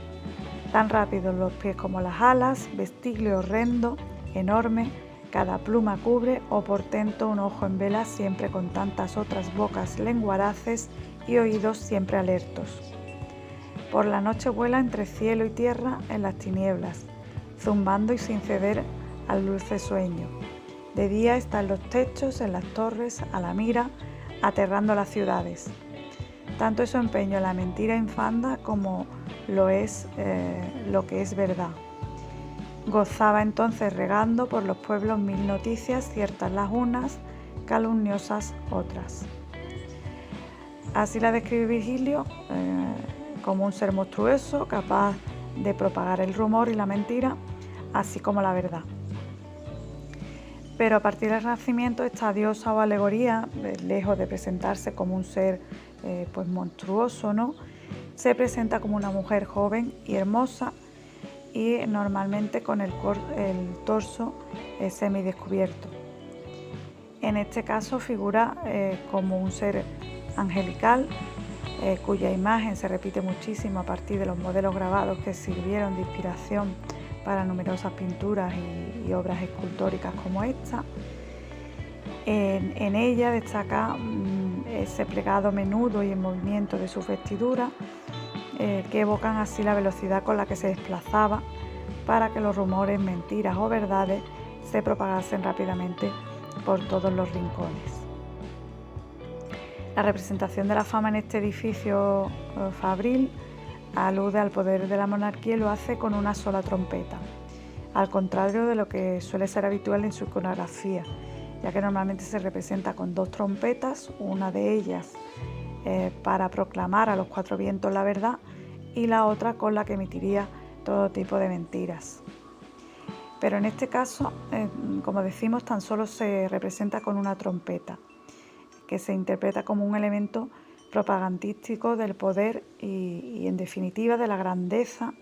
tan rápidos los pies como las alas, vestiglo horrendo, enorme, cada pluma cubre, o portento un ojo en vela, siempre con tantas otras bocas lenguaraces y oídos siempre alertos. Por la noche vuela entre cielo y tierra en las tinieblas, zumbando y sin ceder al dulce sueño. De día está en los techos, en las torres, a la mira, aterrando las ciudades. Tanto es su empeño en la mentira infanda como lo es lo que es verdad. Gozaba entonces regando por los pueblos mil noticias, ciertas las unas, calumniosas otras. Así la describe Virgilio como un ser monstruoso, capaz de propagar el rumor y la mentira, así como la verdad. Pero a partir del Renacimiento, esta diosa o alegoría, lejos de presentarse como un ser monstruoso, ¿no?, se presenta como una mujer joven y hermosa, y normalmente con el torso semidescubierto. En este caso figura como un ser angelical, cuya imagen se repite muchísimo a partir de los modelos grabados que sirvieron de inspiración para numerosas pinturas y obras escultóricas como esta. En ella destaca ese plegado menudo y el movimiento de sus vestiduras, que evocan así la velocidad con la que se desplazaba para que los rumores, mentiras o verdades se propagasen rápidamente por todos los rincones. La representación de la fama en este edificio fabril alude al poder de la monarquía y lo hace con una sola trompeta, al contrario de lo que suele ser habitual en su iconografía, ya que normalmente se representa con dos trompetas, una de ellas para proclamar a los cuatro vientos la verdad y la otra con la que emitiría todo tipo de mentiras. Pero en este caso, como decimos, tan solo se representa con una trompeta, que se interpreta como un elemento propagandístico del poder y en definitiva de la grandeza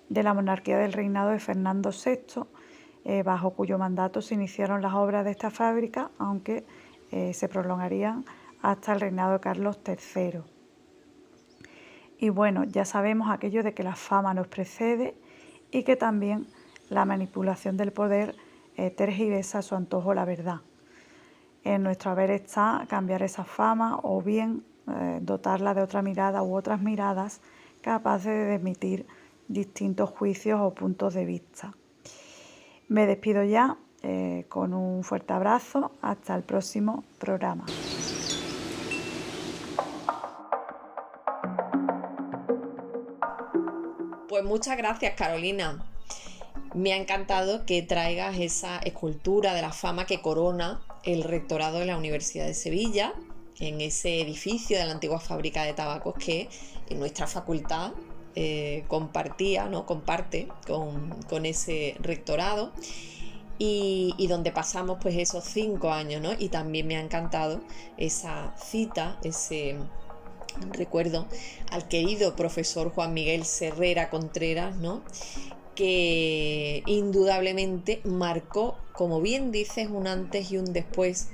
de la monarquía del reinado de Fernando VI, bajo cuyo mandato se iniciaron las obras de esta fábrica, aunque se prolongarían hasta el reinado de Carlos III. Y bueno, ya sabemos aquello de que la fama nos precede y que también la manipulación del poder tergiversa a su antojo la verdad. En nuestro haber está cambiar esa fama o bien dotarla de otra mirada u otras miradas capaces de emitir distintos juicios o puntos de vista. Me despido ya con un fuerte abrazo. Hasta el próximo programa. Pues muchas gracias, Carolina. Me ha encantado que traigas esa escultura de la fama que corona el rectorado de la Universidad de Sevilla, en ese edificio de la antigua fábrica de tabacos que en nuestra facultad comparte con ese rectorado y donde pasamos pues esos 5 años, ¿no? Y también me ha encantado esa cita, ese recuerdo al querido profesor Juan Miguel Serrera Contreras, ¿no?, que indudablemente marcó, como bien dices, un antes y un después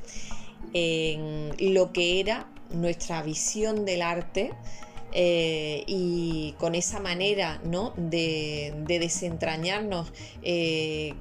en lo que era nuestra visión del arte y con esa manera, ¿no?, de desentrañarnos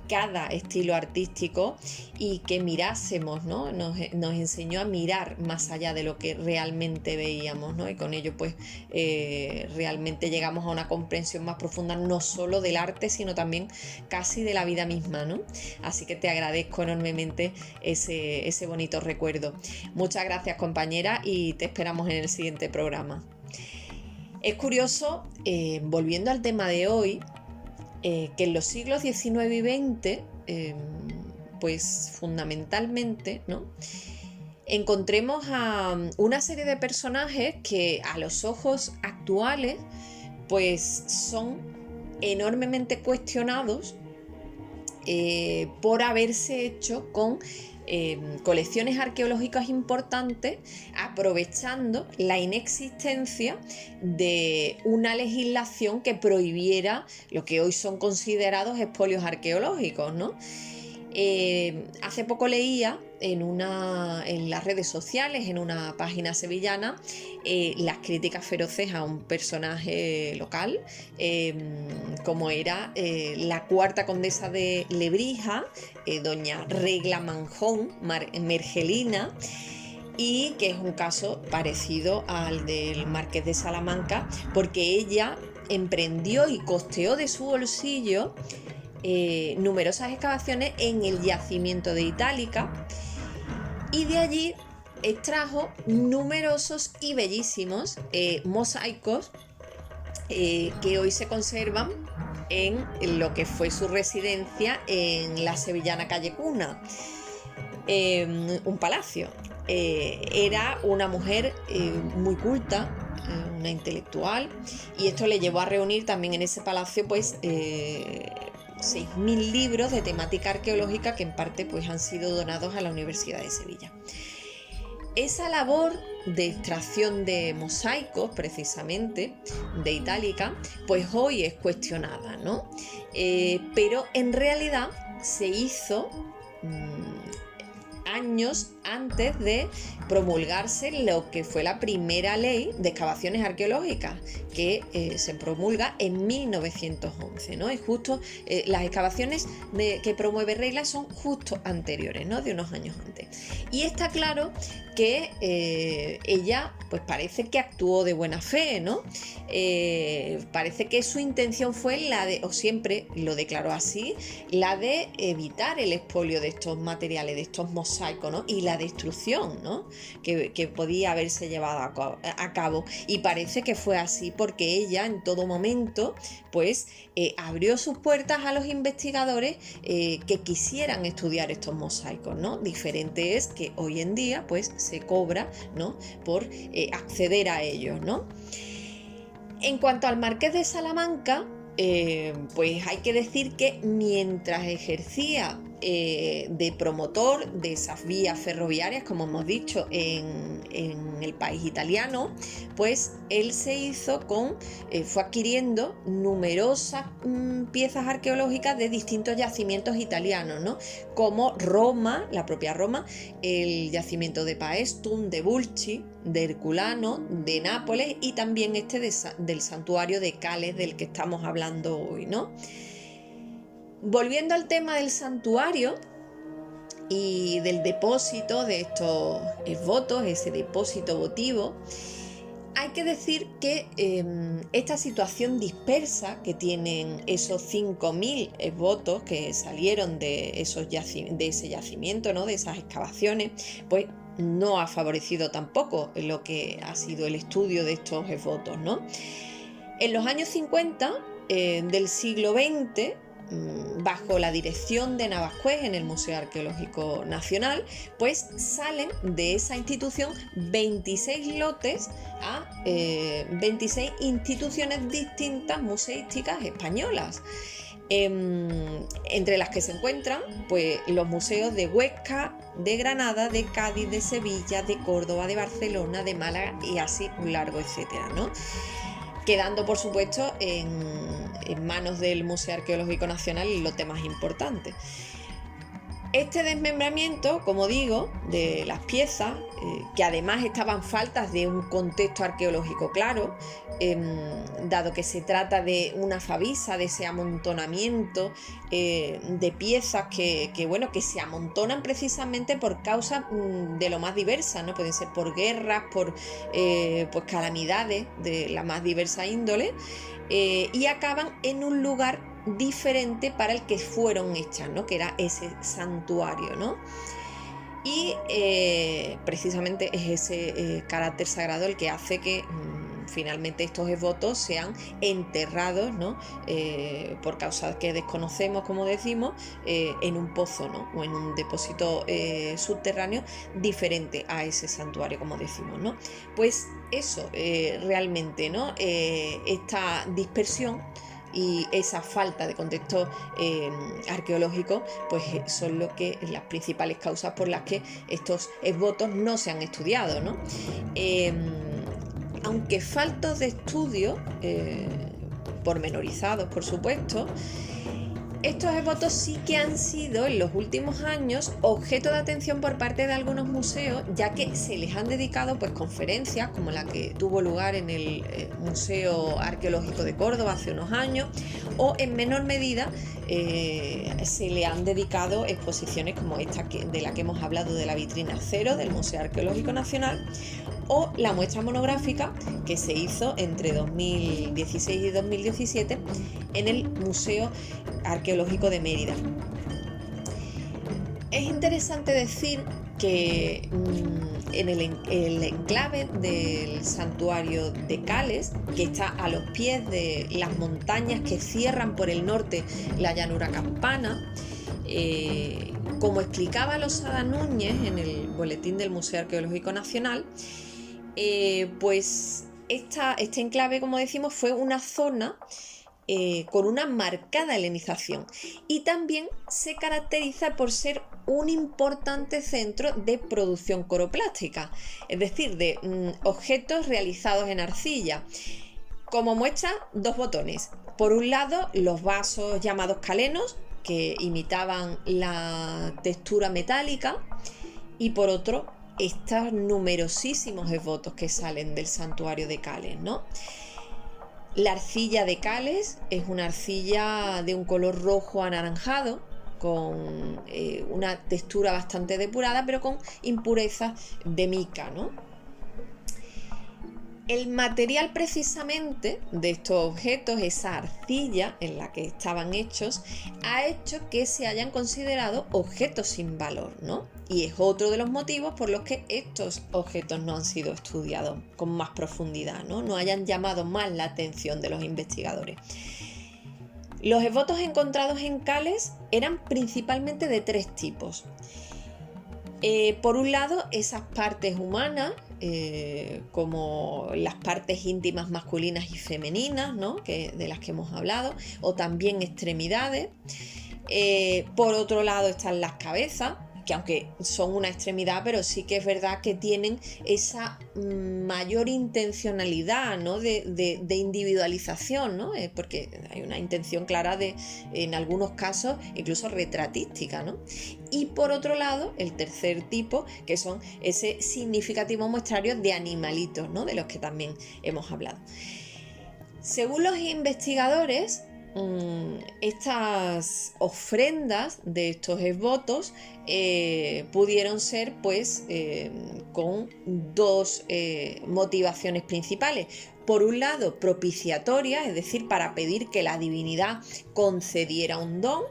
cada estilo artístico y que mirásemos, ¿no? Nos enseñó a mirar más allá de lo que realmente veíamos, ¿no? Y con ello pues realmente llegamos a una comprensión más profunda, no solo del arte, sino también casi de la vida misma, ¿no? Así que te agradezco enormemente ese bonito recuerdo. Muchas gracias, compañera, y te esperamos en el siguiente programa. Es curioso, volviendo al tema de hoy, que en los siglos XIX y XX, pues fundamentalmente, ¿no?, encontremos a una serie de personajes que a los ojos actuales pues son enormemente cuestionados por haberse hecho con colecciones arqueológicas importantes, aprovechando la inexistencia de una legislación que prohibiera lo que hoy son considerados expolios arqueológicos, ¿no? Hace poco leía en las redes sociales, en una página sevillana, las críticas feroces a un personaje local, como era la cuarta condesa de Lebrija, doña Regla Manjón Mergelina, y que es un caso parecido al del Marqués de Salamanca, porque ella emprendió y costeó de su bolsillo numerosas excavaciones en el yacimiento de Itálica, y de allí extrajo numerosos y bellísimos mosaicos que hoy se conservan en lo que fue su residencia en la sevillana calle Cuna, un palacio. Era una mujer muy culta, una intelectual, y esto le llevó a reunir también en ese palacio pues 6.000 libros de temática arqueológica que en parte pues han sido donados a la Universidad de Sevilla. Esa labor de extracción de mosaicos, precisamente, de Itálica, pues hoy es cuestionada, ¿no? Pero en realidad se hizo años antes de promulgarse lo que fue la primera ley de excavaciones arqueológicas, que se promulga en 1911, ¿no? Y justo las excavaciones que promueve Regla son justo anteriores, ¿no?, de unos años antes. Y está claro que ella, pues parece que actuó de buena fe, ¿no? Parece que su intención fue la de, o siempre lo declaró así, la de evitar el expolio de estos materiales, de estos mosaicos, ¿no?, y la destrucción, ¿no?, que podía haberse llevado a cabo. Y parece que fue así porque ella en todo momento pues abrió sus puertas a los investigadores que quisieran estudiar estos mosaicos, ¿no? Diferente es que hoy en día pues se cobra, ¿no?, por acceder a ellos, ¿no? En cuanto al Marqués de Salamanca, pues hay que decir que mientras ejercía de promotor de esas vías ferroviarias, como hemos dicho, en el país italiano, pues él se hizo fue adquiriendo numerosas piezas arqueológicas de distintos yacimientos italianos, ¿no?, como Roma, la propia Roma, el yacimiento de Paestum, de Bulci, de Herculano, de Nápoles, y también del santuario de Cales, del que estamos hablando hoy, ¿no? Volviendo al tema del santuario y del depósito de estos votos, ese depósito votivo, hay que decir que esta situación dispersa que tienen esos 5.000 votos que salieron de ese yacimiento, ¿no?, de esas excavaciones, pues no ha favorecido tampoco lo que ha sido el estudio de estos votos, ¿no? En los años 50 del siglo XX, bajo la dirección de Navascués en el Museo Arqueológico Nacional, pues salen de esa institución 26 lotes a 26 instituciones distintas museísticas españolas, entre las que se encuentran pues los museos de Huesca, de Granada, de Cádiz, de Sevilla, de Córdoba, de Barcelona, de Málaga, y así un largo etcétera, ¿no?, quedando por supuesto en manos del Museo Arqueológico Nacional los temas importantes. Este desmembramiento, como digo, de las piezas, que además estaban faltas de un contexto arqueológico claro, dado que se trata de una favisa, de ese amontonamiento de piezas que se amontonan precisamente por causas de lo más diversas, ¿no? Pueden ser por guerras, por pues calamidades de la más diversa índole, y acaban en un lugar diferente para el que fueron hechas, ¿no? Que era ese santuario, ¿no? Y precisamente es ese carácter sagrado el que hace que finalmente estos esvotos sean enterrados, ¿no? Por causas que desconocemos, como decimos, en un pozo, ¿no? O en un depósito subterráneo diferente a ese santuario, como decimos, ¿no? Pues eso, realmente, ¿no? Esta dispersión y esa falta de contexto arqueológico pues son las principales causas por las que estos esvotos no se han estudiado, ¿no? Aunque faltos de estudio, pormenorizados por supuesto, estos esvotos sí que han sido en los últimos años objeto de atención por parte de algunos museos, ya que se les han dedicado pues conferencias como la que tuvo lugar en el Museo Arqueológico de Córdoba hace unos años, o en menor medida se le han dedicado exposiciones como esta de la que hemos hablado, de la vitrina cero del Museo Arqueológico Nacional, o la muestra monográfica que se hizo entre 2016 y 2017 en el Museo Arqueológico de Mérida. Es interesante decir que en el enclave del santuario de Cales, que está a los pies de las montañas que cierran por el norte la llanura campana, como explicaba Losada Núñez en el boletín del Museo Arqueológico Nacional, pues este enclave, como decimos, fue una zona con una marcada helenización, y también se caracteriza por ser un importante centro de producción coroplástica, es decir, de objetos realizados en arcilla. Como muestra, dos botones. Por un lado, los vasos llamados calenos, que imitaban la textura metálica, y por otro, estos numerosísimos esvotos que salen del santuario de Cales, ¿no? La arcilla de Cales es una arcilla de un color rojo anaranjado, con una textura bastante depurada, pero con impurezas de mica, ¿no? El material precisamente de estos objetos, esa arcilla en la que estaban hechos, ha hecho que se hayan considerado objetos sin valor, ¿no? Y es otro de los motivos por los que estos objetos no han sido estudiados con más profundidad, ¿no? No hayan llamado más la atención de los investigadores. Los esvotos encontrados en Cales eran principalmente de tres tipos. Por un lado, esas partes humanas, como las partes íntimas masculinas y femeninas, ¿no? De las que hemos hablado, o también extremidades. Por otro lado están las cabezas, que aunque son una extremidad, pero sí que es verdad que tienen esa mayor intencionalidad, ¿no? de individualización, ¿no? Porque hay una intención clara en algunos casos, incluso retratística, ¿no? Y por otro lado, el tercer tipo, que son ese significativo muestrario de animalitos, ¿no? De los que también hemos hablado. Según los investigadores, estas ofrendas de estos esvotos pudieron ser pues con dos motivaciones principales. Por un lado, propiciatorias, es decir, para pedir que la divinidad concediera un don,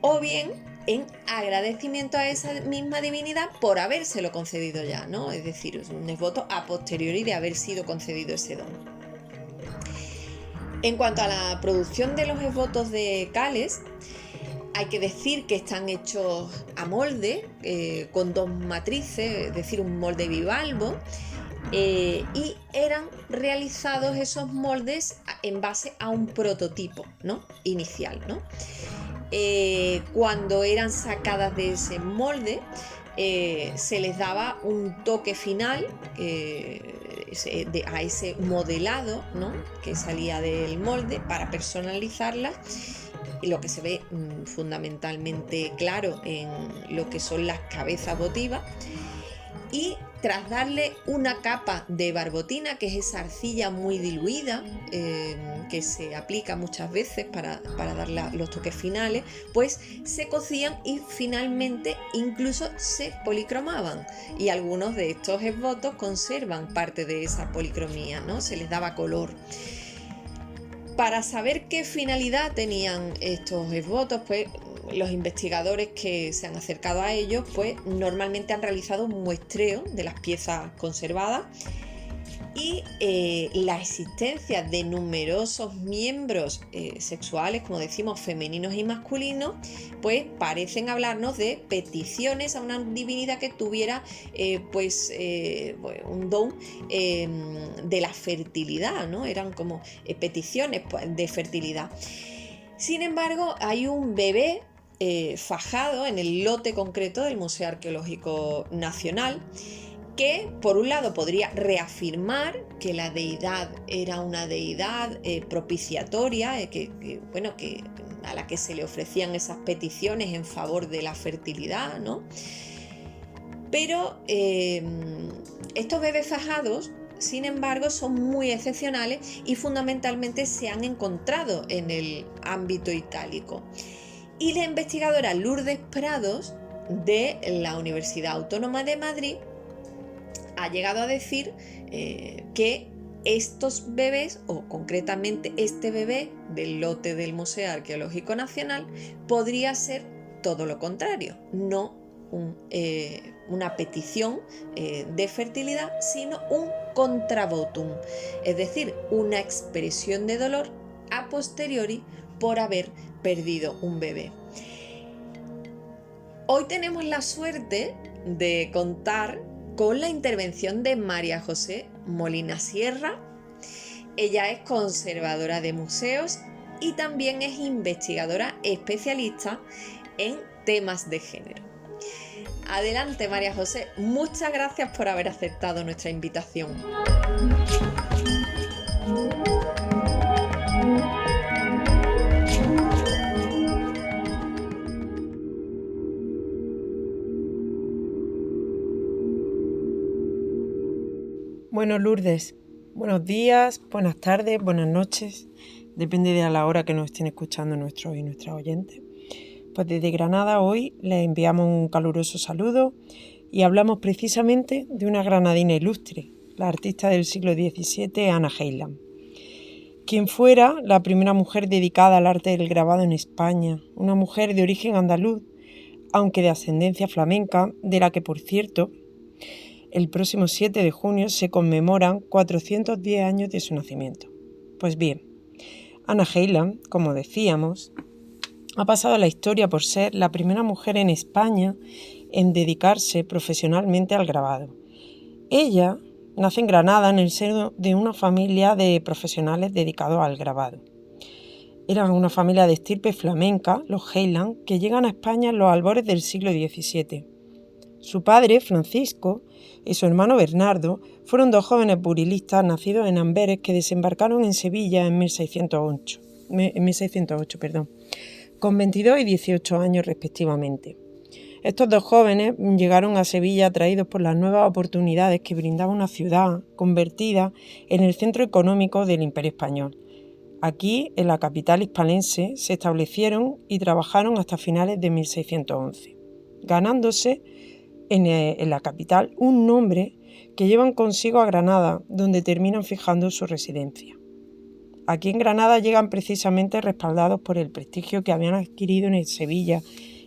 o bien en agradecimiento a esa misma divinidad por habérselo concedido ya, ¿no? Es decir, es un esvoto a posteriori de haber sido concedido ese don. En cuanto a la producción de los esvotos de Cales, hay que decir que están hechos a molde, con dos matrices, es decir, un molde bivalvo, y eran realizados esos moldes en base a un prototipo, ¿no? Inicial, ¿no? Cuando eran sacadas de ese molde, se les daba un toque final a ese modelado, ¿no? Que salía del molde, para personalizarlas, lo que se ve fundamentalmente claro en lo que son las cabezas votivas, y tras darle una capa de barbotina, que es esa arcilla muy diluida que se aplica muchas veces para dar los toques finales, pues se cocían y finalmente incluso se policromaban, y algunos de estos esvotos conservan parte de esa policromía, ¿no? Se les daba color. Para saber qué finalidad tenían estos esvotos, pues los investigadores que se han acercado a ellos, pues normalmente han realizado un muestreo de las piezas conservadas, y la existencia de numerosos miembros sexuales, como decimos, femeninos y masculinos, pues parecen hablarnos de peticiones a una divinidad que tuviera un don de la fertilidad, ¿no? Eran como peticiones de fertilidad. Sin embargo, hay un bebé fajado en el lote concreto del Museo Arqueológico Nacional, que por un lado podría reafirmar que la deidad era una deidad propiciatoria, a la que se le ofrecían esas peticiones en favor de la fertilidad, ¿no? Pero estos bebés fajados, sin embargo, son muy excepcionales y fundamentalmente se han encontrado en el ámbito itálico. Y la investigadora Lourdes Prados, de la Universidad Autónoma de Madrid, ha llegado a decir que estos bebés, o concretamente este bebé del lote del Museo Arqueológico Nacional, podría ser todo lo contrario, no una petición de fertilidad, sino un contravotum, es decir, una expresión de dolor a posteriori por haber perdido un bebé. Hoy tenemos la suerte de contar con la intervención de María José Molina Sierra. Ella es conservadora de museos y también es investigadora especialista en temas de género. Adelante, María José, muchas gracias por haber aceptado nuestra invitación. Bueno, Lourdes, buenos días, buenas tardes, buenas noches, depende de la hora que nos estén escuchando nuestros y nuestras oyentes. Pues desde Granada hoy les enviamos un caluroso saludo y hablamos precisamente de una granadina ilustre, la artista del siglo XVII, Anna Heiland, quien fuera la primera mujer dedicada al arte del grabado en España, una mujer de origen andaluz, aunque de ascendencia flamenca, de la que, por cierto, el próximo 7 de junio se conmemoran 410 años de su nacimiento. Pues bien, Anna Heiland, como decíamos, ha pasado a la historia por ser la primera mujer en España en dedicarse profesionalmente al grabado. Ella nace en Granada en el seno de una familia de profesionales dedicados al grabado. Era una familia de estirpe flamenca, los Heiland, que llegan a España en los albores del siglo XVII. Su padre, Francisco, y su hermano Bernardo fueron dos jóvenes burilistas nacidos en Amberes que desembarcaron en Sevilla en 1608, con 22 y 18 años respectivamente. Estos dos jóvenes llegaron a Sevilla atraídos por las nuevas oportunidades que brindaba una ciudad convertida en el centro económico del Imperio Español. Aquí, en la capital hispalense, se establecieron y trabajaron hasta finales de 1611, ganándose en la capital un nombre que llevan consigo a Granada, donde terminan fijando su residencia. Aquí en Granada llegan precisamente respaldados por el prestigio que habían adquirido en Sevilla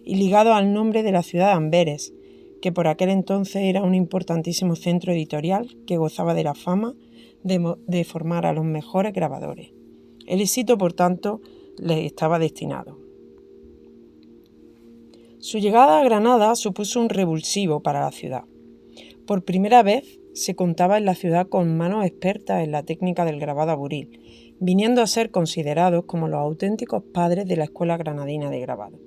y ligados al nombre de la ciudad de Amberes, que por aquel entonces era un importantísimo centro editorial que gozaba de la fama de formar a los mejores grabadores. El éxito, por tanto, les estaba destinado. Su llegada a Granada supuso un revulsivo para la ciudad. Por primera vez se contaba en la ciudad con manos expertas en la técnica del grabado a buril, viniendo a ser considerados como los auténticos padres de la escuela granadina de grabado.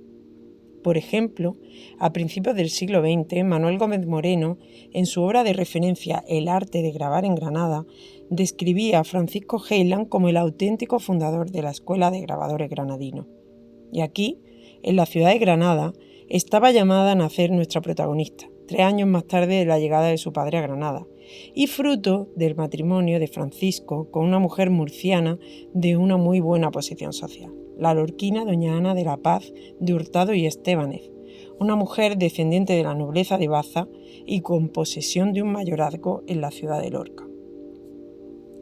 Por ejemplo, a principios del siglo XX, Manuel Gómez Moreno, en su obra de referencia El arte de grabar en Granada, describía a Francisco Heiland como el auténtico fundador de la escuela de grabadores granadinos. Y aquí, en la ciudad de Granada, estaba llamada a nacer nuestra protagonista, 3 años más tarde de la llegada de su padre a Granada, y fruto del matrimonio de Francisco con una mujer murciana de una muy buena posición social, la lorquina doña Ana de la Paz de Hurtado y Estébanez, una mujer descendiente de la nobleza de Baza y con posesión de un mayorazgo en la ciudad de Lorca.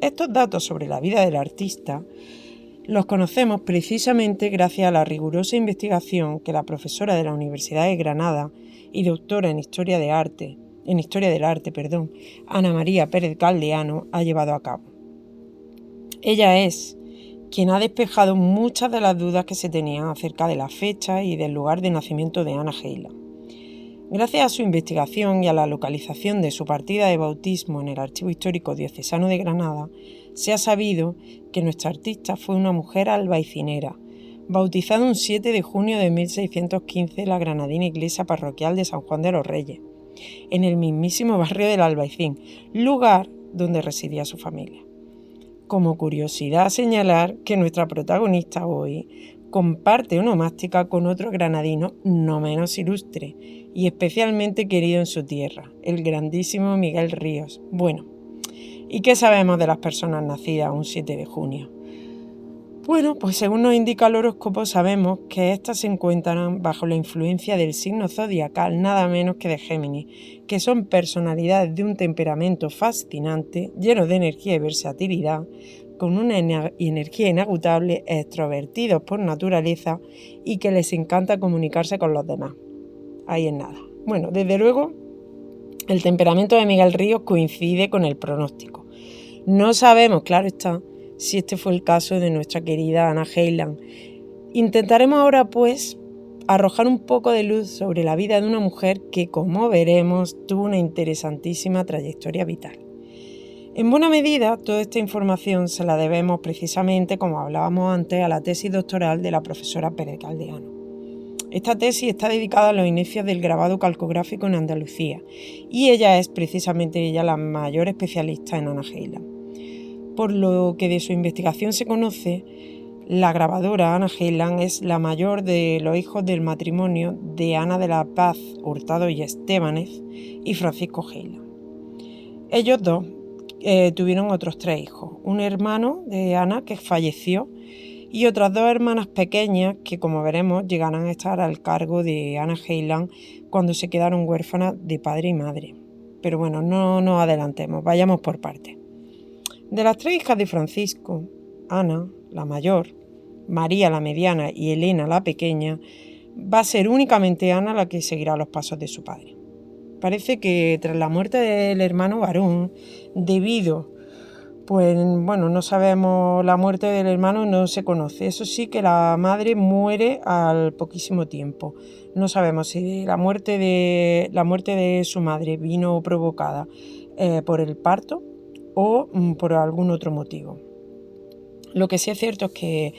Estos datos sobre la vida del artista los conocemos precisamente gracias a la rigurosa investigación que la profesora de la Universidad de Granada y doctora en Historia del Arte, Ana María Pérez Galdeano, ha llevado a cabo. Ella es quien ha despejado muchas de las dudas que se tenían acerca de la fecha y del lugar de nacimiento de Anna Heiland. Gracias a su investigación y a la localización de su partida de bautismo en el Archivo Histórico Diocesano de Granada, se ha sabido que nuestra artista fue una mujer albaicinera, bautizada un 7 de junio de 1615 en la granadina iglesia parroquial de San Juan de los Reyes, en el mismísimo barrio del Albaicín, lugar donde residía su familia. Como curiosidad, señalar que nuestra protagonista hoy comparte onomástica con otro granadino no menos ilustre y especialmente querido en su tierra, el grandísimo Miguel Ríos. Bueno, ¿y qué sabemos de las personas nacidas un 7 de junio? Bueno, pues según nos indica el horóscopo sabemos que éstas se encuentran bajo la influencia del signo zodiacal nada menos que de Géminis, que son personalidades de un temperamento fascinante, llenos de energía y versatilidad, con una energía inagotable, extrovertidos por naturaleza y que les encanta comunicarse con los demás. Ahí es nada. Bueno, desde luego, el temperamento de Miguel Ríos coincide con el pronóstico. No sabemos, claro está, si este fue el caso de nuestra querida Anna Heiland. Intentaremos ahora, pues, arrojar un poco de luz sobre la vida de una mujer que, como veremos, tuvo una interesantísima trayectoria vital. En buena medida, toda esta información se la debemos precisamente, como hablábamos antes, a la tesis doctoral de la profesora Pérez Galdeano. Esta tesis está dedicada a los inicios del grabado calcográfico en Andalucía y ella es precisamente la mayor especialista en Anna Heiland. Por lo que de su investigación se conoce, la grabadora Anna Heiland es la mayor de los hijos del matrimonio de Ana de la Paz Hurtado y Estébanez y Francisco Heiland. Ellos dos tuvieron otros 3 hijos, un hermano de Ana que falleció y otras 2 hermanas pequeñas que, como veremos, llegarán a estar al cargo de Anna Heiland cuando se quedaron huérfanas de padre y madre. Pero bueno, no nos adelantemos, vayamos por partes. De las 3 hijas de Francisco, Ana, la mayor, María, la mediana, y Elena, la pequeña, va a ser únicamente Ana la que seguirá los pasos de su padre. Parece que tras la muerte del hermano varón, no sabemos, la muerte del hermano no se conoce. Eso sí, que la madre muere al poquísimo tiempo. No sabemos si la muerte de su madre vino provocada por el parto o por algún otro motivo. Lo que sí es cierto es que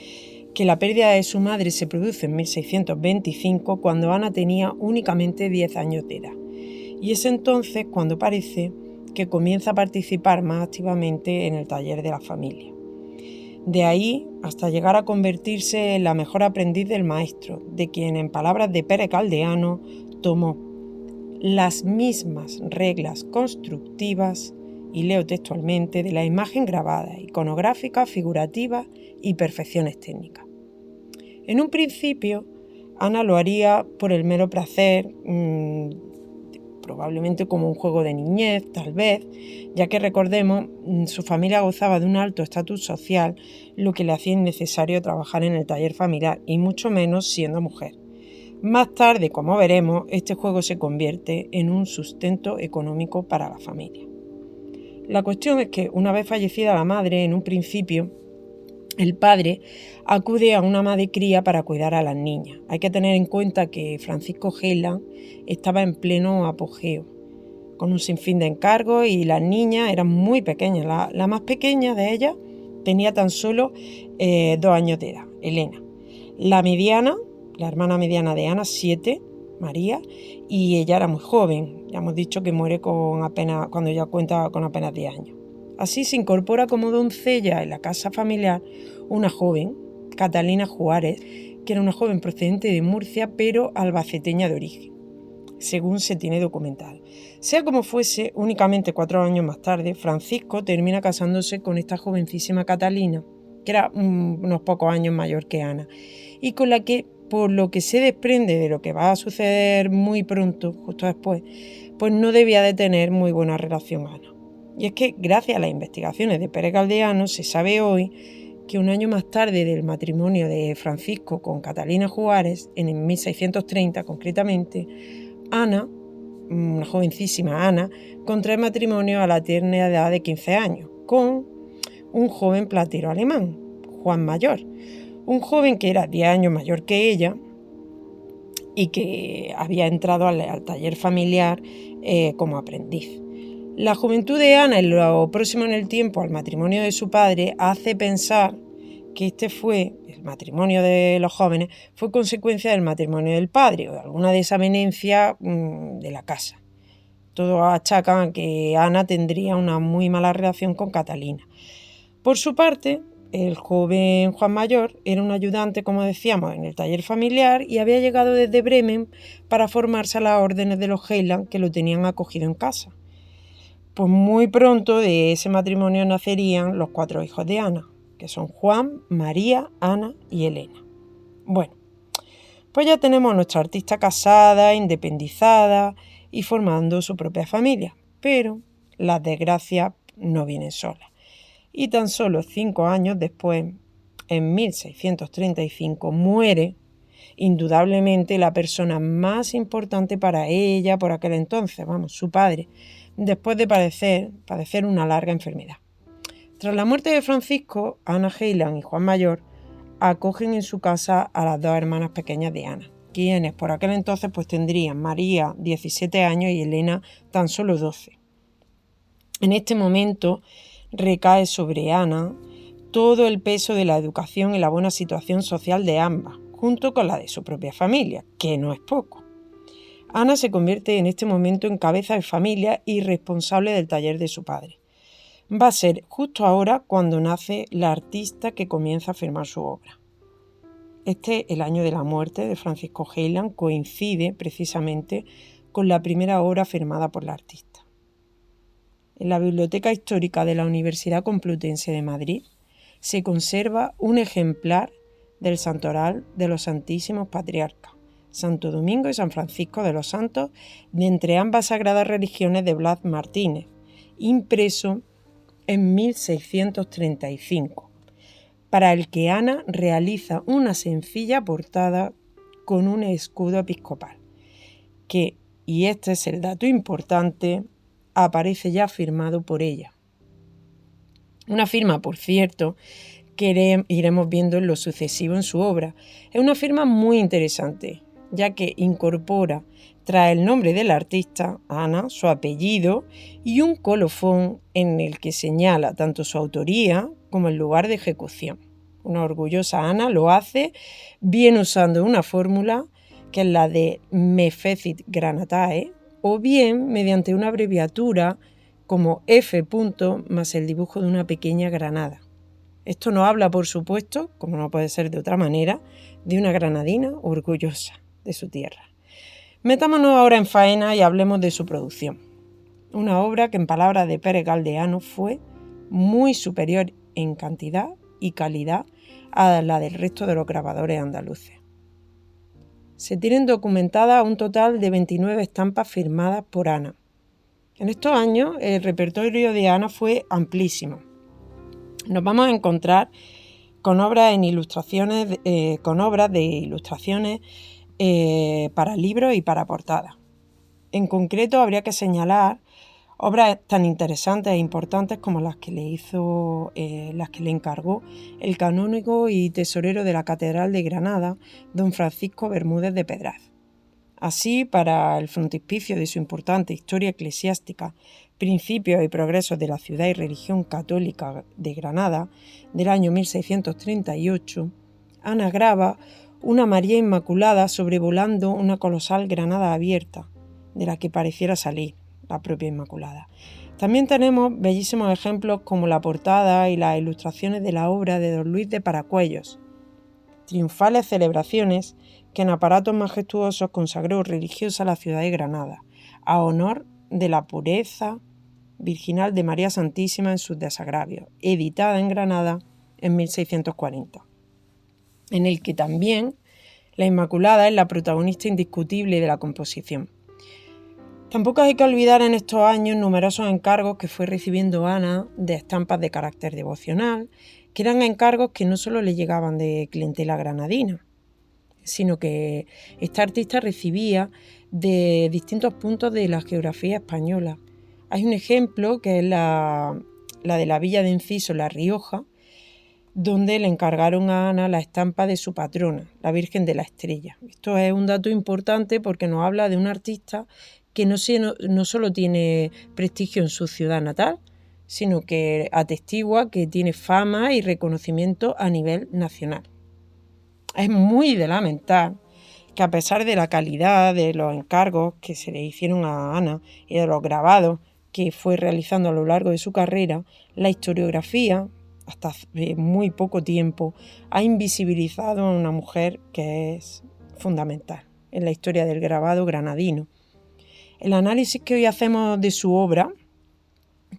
la pérdida de su madre se produce en 1625, cuando Ana tenía únicamente 10 años de edad. Y es entonces cuando parece que comienza a participar más activamente en el taller de la familia. De ahí hasta llegar a convertirse en la mejor aprendiz del maestro, de quien, en palabras de Pérez Galdeano, tomó las mismas reglas constructivas, y leo textualmente, de la imagen grabada, iconográfica, figurativa y perfecciones técnicas. En un principio, Ana lo haría por el mero placer, probablemente como un juego de niñez, tal vez, ya que recordemos, su familia gozaba de un alto estatus social, lo que le hacía innecesario trabajar en el taller familiar, y mucho menos siendo mujer. Más tarde, como veremos, este juego se convierte en un sustento económico para la familia. La cuestión es que, una vez fallecida la madre, en un principio, el padre acude a una ama de cría para cuidar a las niñas. Hay que tener en cuenta que Francisco Heiland estaba en pleno apogeo, con un sinfín de encargos, y las niñas eran muy pequeñas. La más pequeña de ellas tenía tan solo 2 años de edad, Elena. La mediana, la hermana mediana de Ana, 7, María, y ella era muy joven. Ya hemos dicho que muere cuando ella cuenta con apenas 10 años. Así se incorpora como doncella en la casa familiar una joven, Catalina Juárez, que era una joven procedente de Murcia, pero albaceteña de origen, según se tiene documentado. Sea como fuese, únicamente 4 años más tarde, Francisco termina casándose con esta jovencísima Catalina, que era unos pocos años mayor que Ana, y con la que, por lo que se desprende de lo que va a suceder muy pronto, justo después, pues no debía de tener muy buena relación Ana. Y es que, gracias a las investigaciones de Pérez Galdeano, se sabe hoy que un año más tarde del matrimonio de Francisco con Catalina Juárez, en 1630 concretamente, Ana, una jovencísima Ana, contrae matrimonio a la tierna edad de 15 años con un joven platero alemán, Juan Mayor, un joven que era 10 años mayor que ella y que había entrado al taller familiar como aprendiz. La juventud de Ana y lo próximo en el tiempo al matrimonio de su padre hace pensar que el matrimonio de los jóvenes, fue consecuencia del matrimonio del padre o de alguna desavenencia de la casa. Todos achacan a que Ana tendría una muy mala relación con Catalina. Por su parte, el joven Juan Mayor era un ayudante, como decíamos, en el taller familiar y había llegado desde Bremen para formarse a las órdenes de los Heiland que lo tenían acogido en casa. Pues muy pronto de ese matrimonio nacerían los 4 hijos de Ana, que son Juan, María, Ana y Elena. Bueno, pues ya tenemos a nuestra artista casada, independizada y formando su propia familia, pero las desgracias no vienen solas. Y tan solo 5 años después, en 1635, muere indudablemente la persona más importante para ella por aquel entonces, su padre, después de padecer una larga enfermedad. Tras la muerte de Francisco, Ana Heiland y Juan Mayor acogen en su casa a las 2 hermanas pequeñas de Ana, quienes por aquel entonces pues tendrían María 17 años y Elena tan solo 12. En este momento recae sobre Ana todo el peso de la educación y la buena situación social de ambas, junto con la de su propia familia, que no es poco. Ana se convierte en este momento en cabeza de familia y responsable del taller de su padre. Va a ser justo ahora cuando nace la artista que comienza a firmar su obra. El año de la muerte de Francisco Heiland, coincide precisamente con la primera obra firmada por la artista. En la Biblioteca Histórica de la Universidad Complutense de Madrid se conserva un ejemplar del Santoral de los Santísimos Patriarcas, Santo Domingo y San Francisco de los Santos, de entre ambas sagradas religiones de Blas Martínez, impreso en 1635, para el que Ana realiza una sencilla portada con un escudo episcopal, que, y este es el dato importante, aparece ya firmado por ella. Una firma, por cierto, que iremos viendo en lo sucesivo en su obra. Es una firma muy interesante, ya que incorpora, tras el nombre del artista, Ana, su apellido y un colofón en el que señala tanto su autoría como el lugar de ejecución. Una orgullosa Ana lo hace bien usando una fórmula que es la de Me Fecit Granatae, o bien mediante una abreviatura como F. más el dibujo de una pequeña granada. Esto nos habla, por supuesto, como no puede ser de otra manera, de una granadina orgullosa de su tierra. Metámonos ahora en faena y hablemos de su producción. Una obra que, en palabras de Pérez Galdeano, fue muy superior en cantidad y calidad a la del resto de los grabadores andaluces. Se tienen documentadas un total de 29 estampas firmadas por Ana. En estos años el repertorio de Ana fue amplísimo. Nos vamos a encontrar con obras de ilustraciones para libros y para portadas. En concreto, habría que señalar obras tan interesantes e importantes como las que le encargó el canónigo y tesorero de la Catedral de Granada, don Francisco Bermúdez de Pedraz. Así, para el frontispicio de su importante Historia eclesiástica, Principios y progresos de la ciudad y religión católica de Granada, del año 1638, Ana graba una María Inmaculada sobrevolando una colosal granada abierta, de la que pareciera salir la propia Inmaculada. También tenemos bellísimos ejemplos como la portada y las ilustraciones de la obra de don Luis de Paracuellos, triunfales celebraciones que en aparatos majestuosos consagró religiosa la ciudad de Granada, a honor de la pureza virginal de María Santísima en sus desagravios, editada en Granada en 1640, en el que también la Inmaculada es la protagonista indiscutible de la composición. Tampoco hay que olvidar en estos años numerosos encargos que fue recibiendo Ana de estampas de carácter devocional, que eran encargos que no solo le llegaban de clientela granadina, sino que esta artista recibía de distintos puntos de la geografía española. Hay un ejemplo que es la de la villa de Enciso, La Rioja, donde le encargaron a Ana la estampa de su patrona, la Virgen de la Estrella. Esto es un dato importante porque nos habla de un artista que no solo tiene prestigio en su ciudad natal, sino que atestigua que tiene fama y reconocimiento a nivel nacional. Es muy de lamentar que a pesar de la calidad de los encargos que se le hicieron a Ana y de los grabados que fue realizando a lo largo de su carrera, la historiografía, hasta hace muy poco tiempo, ha invisibilizado a una mujer que es fundamental en la historia del grabado granadino. El análisis que hoy hacemos de su obra,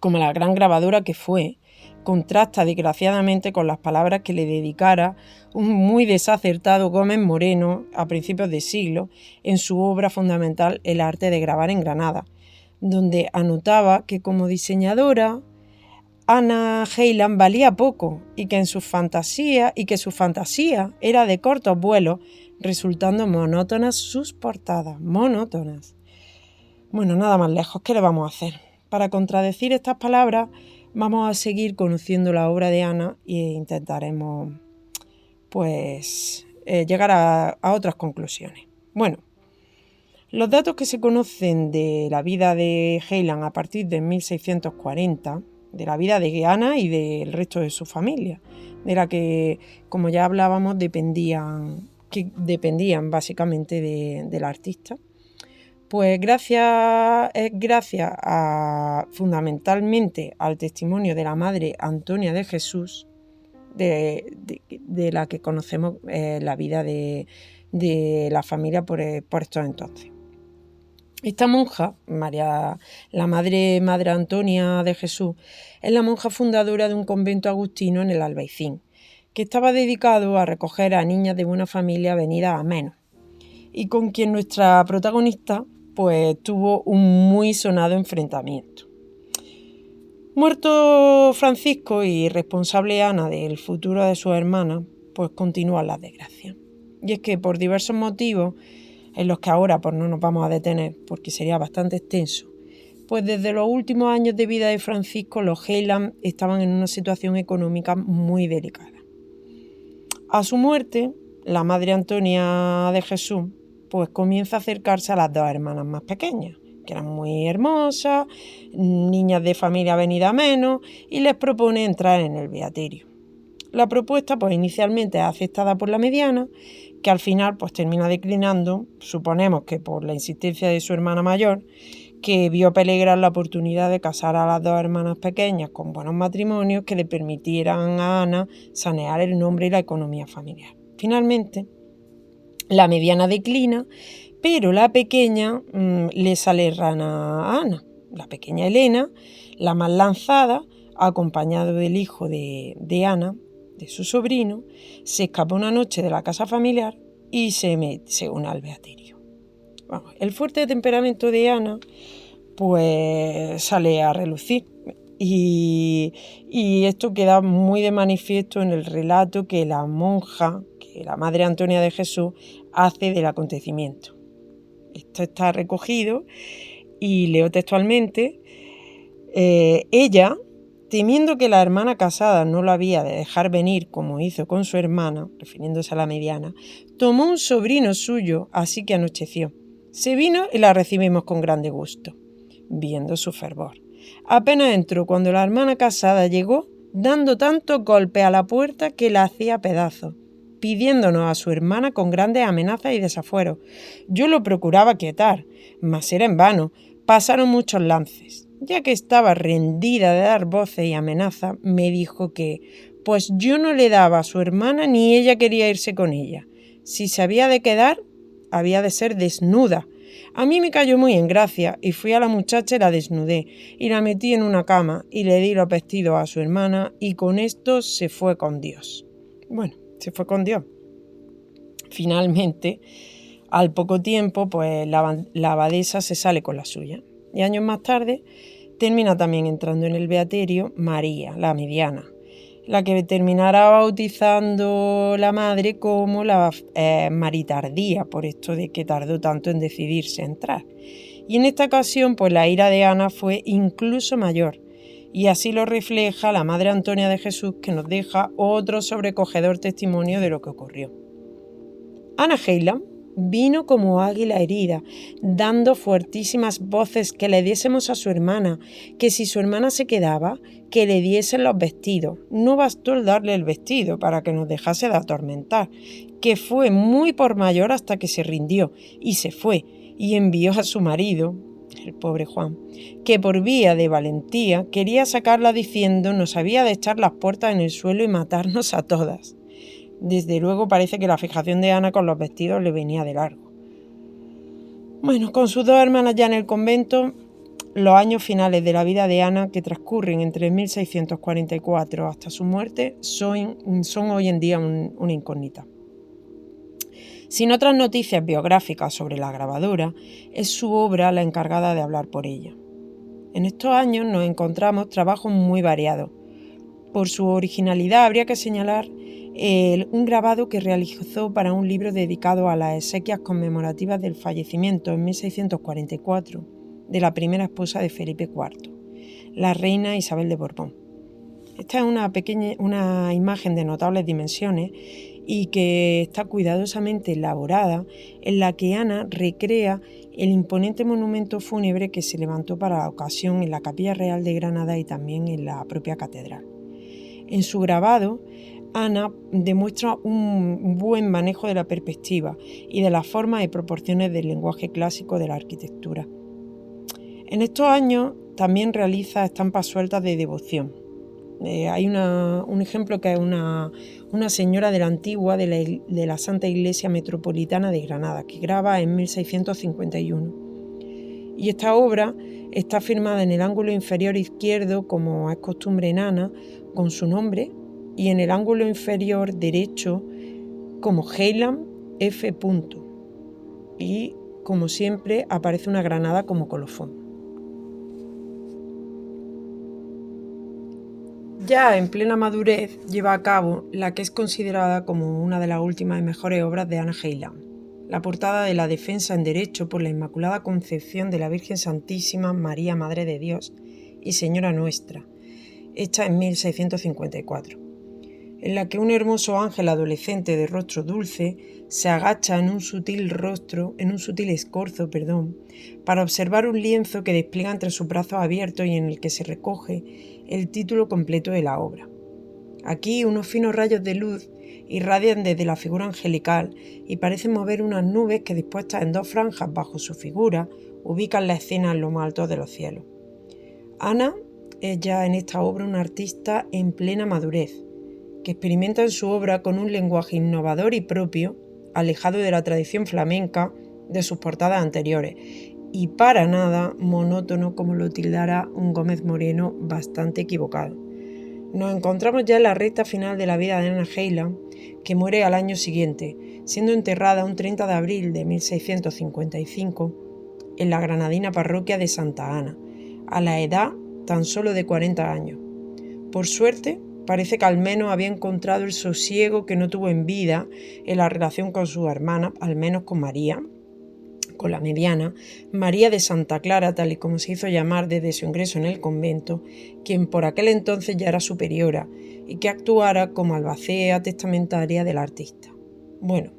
como la gran grabadora que fue, contrasta desgraciadamente con las palabras que le dedicara un muy desacertado Gómez Moreno a principios de siglo en su obra fundamental El arte de grabar en Granada, donde anotaba que como diseñadora Ana Heiland valía poco y que su fantasía era de cortos vuelos, resultando monótonas sus portadas, monótonas. Bueno, nada más lejos, ¿qué le vamos a hacer? Para contradecir estas palabras, vamos a seguir conociendo la obra de Ana e intentaremos llegar a otras conclusiones. Bueno, los datos que se conocen de la vida de Heiland a partir de 1640, de la vida de Ana y del resto de su familia, de la que, como ya hablábamos, dependían básicamente del artista, pues gracias fundamentalmente al testimonio de la Madre Antonia de Jesús, de la que conocemos la vida de la familia por estos entonces. Esta monja, la Madre Antonia de Jesús, es la monja fundadora de un convento agustino en el Albaicín, que estaba dedicado a recoger a niñas de buena familia venidas a menos, y con quien nuestra protagonista tuvo un muy sonado enfrentamiento. Muerto Francisco y responsable Ana del futuro de sus hermanas, continúan las desgracias. Y es que por diversos motivos, en los que ahora no nos vamos a detener porque sería bastante extenso, desde los últimos años de vida de Francisco, los Heiland estaban en una situación económica muy delicada. A su muerte, la Madre Antonia de Jesús comienza a acercarse a las dos hermanas más pequeñas, que eran muy hermosas, niñas de familia venida a menos, y les propone entrar en el beaterio. La propuesta inicialmente es aceptada por la mediana, que al final termina declinando, suponemos que por la insistencia de su hermana mayor, que vio peligrar la oportunidad de casar a las dos hermanas pequeñas con buenos matrimonios que le permitieran a Ana sanear el nombre y la economía familiar. Finalmente, la mediana declina, pero la pequeña le sale rana a Ana. La pequeña Elena, la más lanzada, acompañado del hijo de Ana, de su sobrino, se escapa una noche de la casa familiar y se une al beaterio. El fuerte temperamento de Ana sale a relucir y esto queda muy de manifiesto en el relato que la monja, que la Madre Antonia de Jesús, hace del acontecimiento. Esto está recogido y leo textualmente: ella, temiendo que la hermana casada no la había de dejar venir como hizo con su hermana, refiriéndose a la mediana, tomó un sobrino suyo, así que anocheció. Se vino y la recibimos con grande gusto, viendo su fervor. Apenas entró cuando la hermana casada llegó, dando tantos golpes a la puerta que la hacía pedazos, pidiéndonos a su hermana con grandes amenazas y desafueros. Yo lo procuraba quietar, mas era en vano. Pasaron muchos lances. Ya que estaba rendida de dar voces y amenazas, me dijo que, Pues yo no le daba a su hermana ni ella quería irse con ella. Si se había de quedar, había de ser desnuda. A mí me cayó muy en gracia y fui a la muchacha y la desnudé y la metí en una cama y le di los vestidos a su hermana y con esto se fue con Dios. Bueno, se fue con Dios. Finalmente, al poco tiempo, pues la abadesa se sale con la suya. Y años más tarde, termina también entrando en el beaterio María, la mediana, la que terminará bautizando la madre como la Maritardía, por esto de que tardó tanto en decidirse a entrar. Y en esta ocasión, pues la ira de Ana fue incluso mayor, y así lo refleja la Madre Antonia de Jesús, que nos deja otro sobrecogedor testimonio de lo que ocurrió. Anna Heiland vino como águila herida, dando fuertísimas voces que le diésemos a su hermana, que si su hermana se quedaba, que le diesen los vestidos. No bastó el darle el vestido para que nos dejase de atormentar, que fue muy por mayor hasta que se rindió y se fue, y envió a su marido, el pobre Juan, que por vía de valentía quería sacarla diciendo nos había de echar las puertas en el suelo y matarnos a todas. Desde luego parece que la fijación de Ana con los vestidos le venía de largo. Bueno, con sus dos hermanas ya en el convento, los años finales de la vida de Ana, que transcurren entre 1644 hasta su muerte, son hoy en día una incógnita. Sin otras noticias biográficas sobre la grabadora, es su obra la encargada de hablar por ella. En estos años nos encontramos trabajos muy variados. Por su originalidad habría que señalar un grabado que realizó para un libro dedicado a las exequias conmemorativas del fallecimiento en 1644 de la primera esposa de Felipe IV, la reina Isabel de Borbón. Esta es una imagen de notables dimensiones y que está cuidadosamente elaborada, en la que Ana recrea el imponente monumento fúnebre que se levantó para la ocasión en la Capilla Real de Granada y también en la propia catedral. En su grabado, Ana demuestra un buen manejo de la perspectiva y de las formas y proporciones del lenguaje clásico de la arquitectura. En estos años también realiza estampas sueltas de devoción. Hay un ejemplo que es una señora de la antigua de la Santa Iglesia Metropolitana de Granada, que graba en 1651. Y esta obra está firmada en el ángulo inferior izquierdo, como es costumbre en Ana, con su nombre, y en el ángulo inferior derecho como Heiland F. Y como siempre aparece una granada como colofón. Ya en plena madurez lleva a cabo la que es considerada como una de las últimas y mejores obras de Anna Heiland, la portada de la Defensa en Derecho por la Inmaculada Concepción de la Virgen Santísima María Madre de Dios y Señora Nuestra, hecha en 1654, en la que un hermoso ángel adolescente de rostro dulce se agacha en un sutil escorzo, para observar un lienzo que despliega entre sus brazos abiertos y en el que se recoge el título completo de la obra. Aquí unos finos rayos de luz irradian desde la figura angelical y parecen mover unas nubes que, dispuestas en dos franjas bajo su figura, ubican la escena en lo más alto de los cielos. Ana es ya en esta obra una artista en plena madurez, que experimenta en su obra con un lenguaje innovador y propio, alejado de la tradición flamenca de sus portadas anteriores, y para nada monótono como lo tildara un Gómez Moreno bastante equivocado. Nos encontramos ya en la recta final de la vida de Anna Heiland, que muere al año siguiente, siendo enterrada un 30 de abril de 1655 en la granadina parroquia de Santa Ana, a la edad tan solo de 40 años. Por suerte, parece que al menos había encontrado el sosiego que no tuvo en vida en la relación con su hermana, al menos con María, con la mediana, María de Santa Clara, tal y como se hizo llamar desde su ingreso en el convento, quien por aquel entonces ya era superiora y que actuara como albacea testamentaria del artista. Bueno,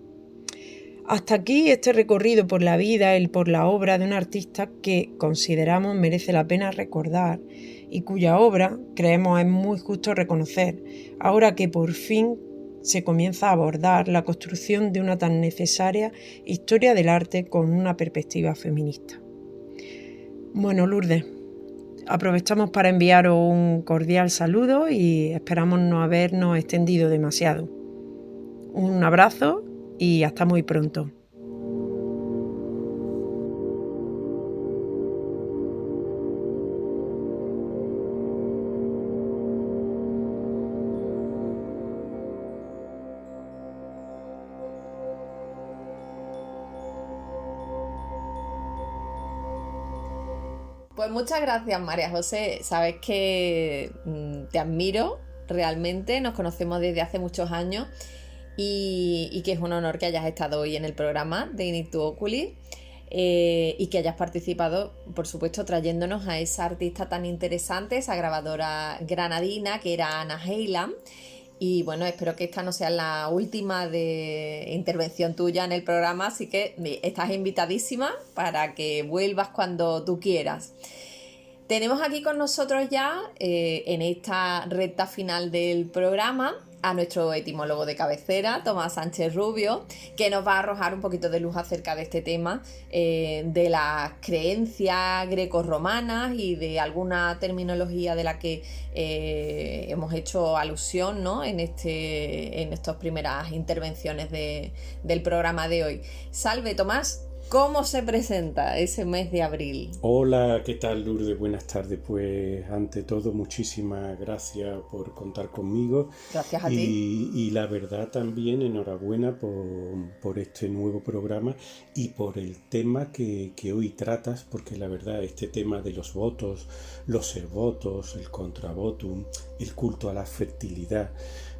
hasta aquí este recorrido por la vida y por la obra de un artista que consideramos merece la pena recordar y cuya obra creemos es muy justo reconocer, ahora que por fin se comienza a abordar la construcción de una tan necesaria historia del arte con una perspectiva feminista. Bueno, Lourdes, aprovechamos para enviaros un cordial saludo y esperamos no habernos extendido demasiado. Un abrazo y hasta muy pronto. Pues muchas gracias, María José. Sabes que te admiro realmente, nos conocemos desde hace muchos años y que es un honor que hayas estado hoy en el programa de Initu Oculi y que hayas participado, por supuesto, trayéndonos a esa artista tan interesante, esa grabadora granadina que era Anna Heyland. Y bueno, espero que esta no sea la última de intervención tuya en el programa, así que estás invitadísima para que vuelvas cuando tú quieras. Tenemos aquí con nosotros ya, en esta recta final del programa, a nuestro etimólogo de cabecera, Tomás Sánchez Rubio, que nos va a arrojar un poquito de luz acerca de este tema, de las creencias grecorromanas y de alguna terminología de la que hemos hecho alusión, ¿no?, en estas primeras intervenciones del programa de hoy. Salve, Tomás. ¿Cómo se presenta ese mes de abril? Hola, ¿qué tal, Lourdes? Buenas tardes. Pues ante todo, muchísimas gracias por contar conmigo. Gracias a ti. Y la verdad también enhorabuena por este nuevo programa y por el tema que hoy tratas, porque la verdad este tema de los votos, los servotos, el contravotum, el culto a la fertilidad,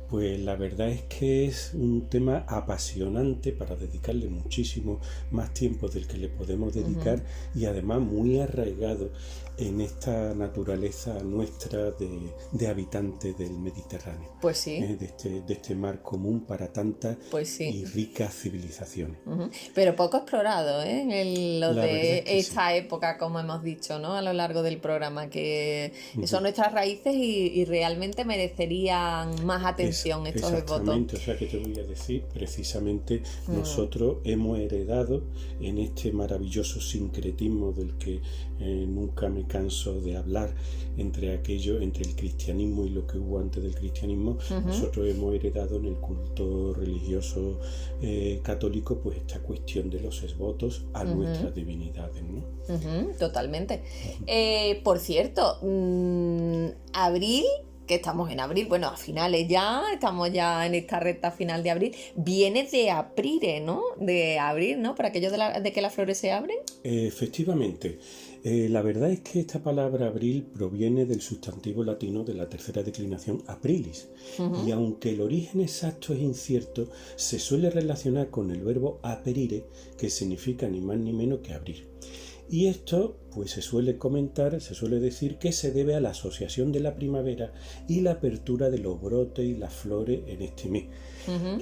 pues la verdad es que es un tema apasionante para dedicarle muchísimo más tiempo del que le podemos dedicar y además muy arraigado en esta naturaleza nuestra de habitantes del Mediterráneo. Pues sí. De este mar común para tantas pues sí. y ricas civilizaciones. Pero poco explorado, ¿eh? Lo de esta sí. época, como hemos dicho, ¿no?, a lo largo del programa, que son nuestras raíces y realmente merecerían más atención estos votos. Exactamente, o sea que te voy a decir, precisamente nosotros hemos heredado en este maravilloso sincretismo del que nunca me canso de hablar entre el cristianismo y lo que hubo antes del cristianismo. Nosotros hemos heredado en el culto religioso católico pues esta cuestión de los esvotos a nuestras divinidades, ¿no? Totalmente. Por cierto, abril, que estamos en abril, bueno, a finales ya, estamos ya en esta recta final de abril, viene de aprire, ¿no? De abril, ¿no? Por aquello de que las flores se abren. Efectivamente. La verdad es que esta palabra abril proviene del sustantivo latino de la tercera declinación aprilis, y aunque el origen exacto es incierto, se suele relacionar con el verbo aperire, que significa ni más ni menos que abrir. Y esto, pues se suele decir que se debe a la asociación de la primavera y la apertura de los brotes y las flores en este mes.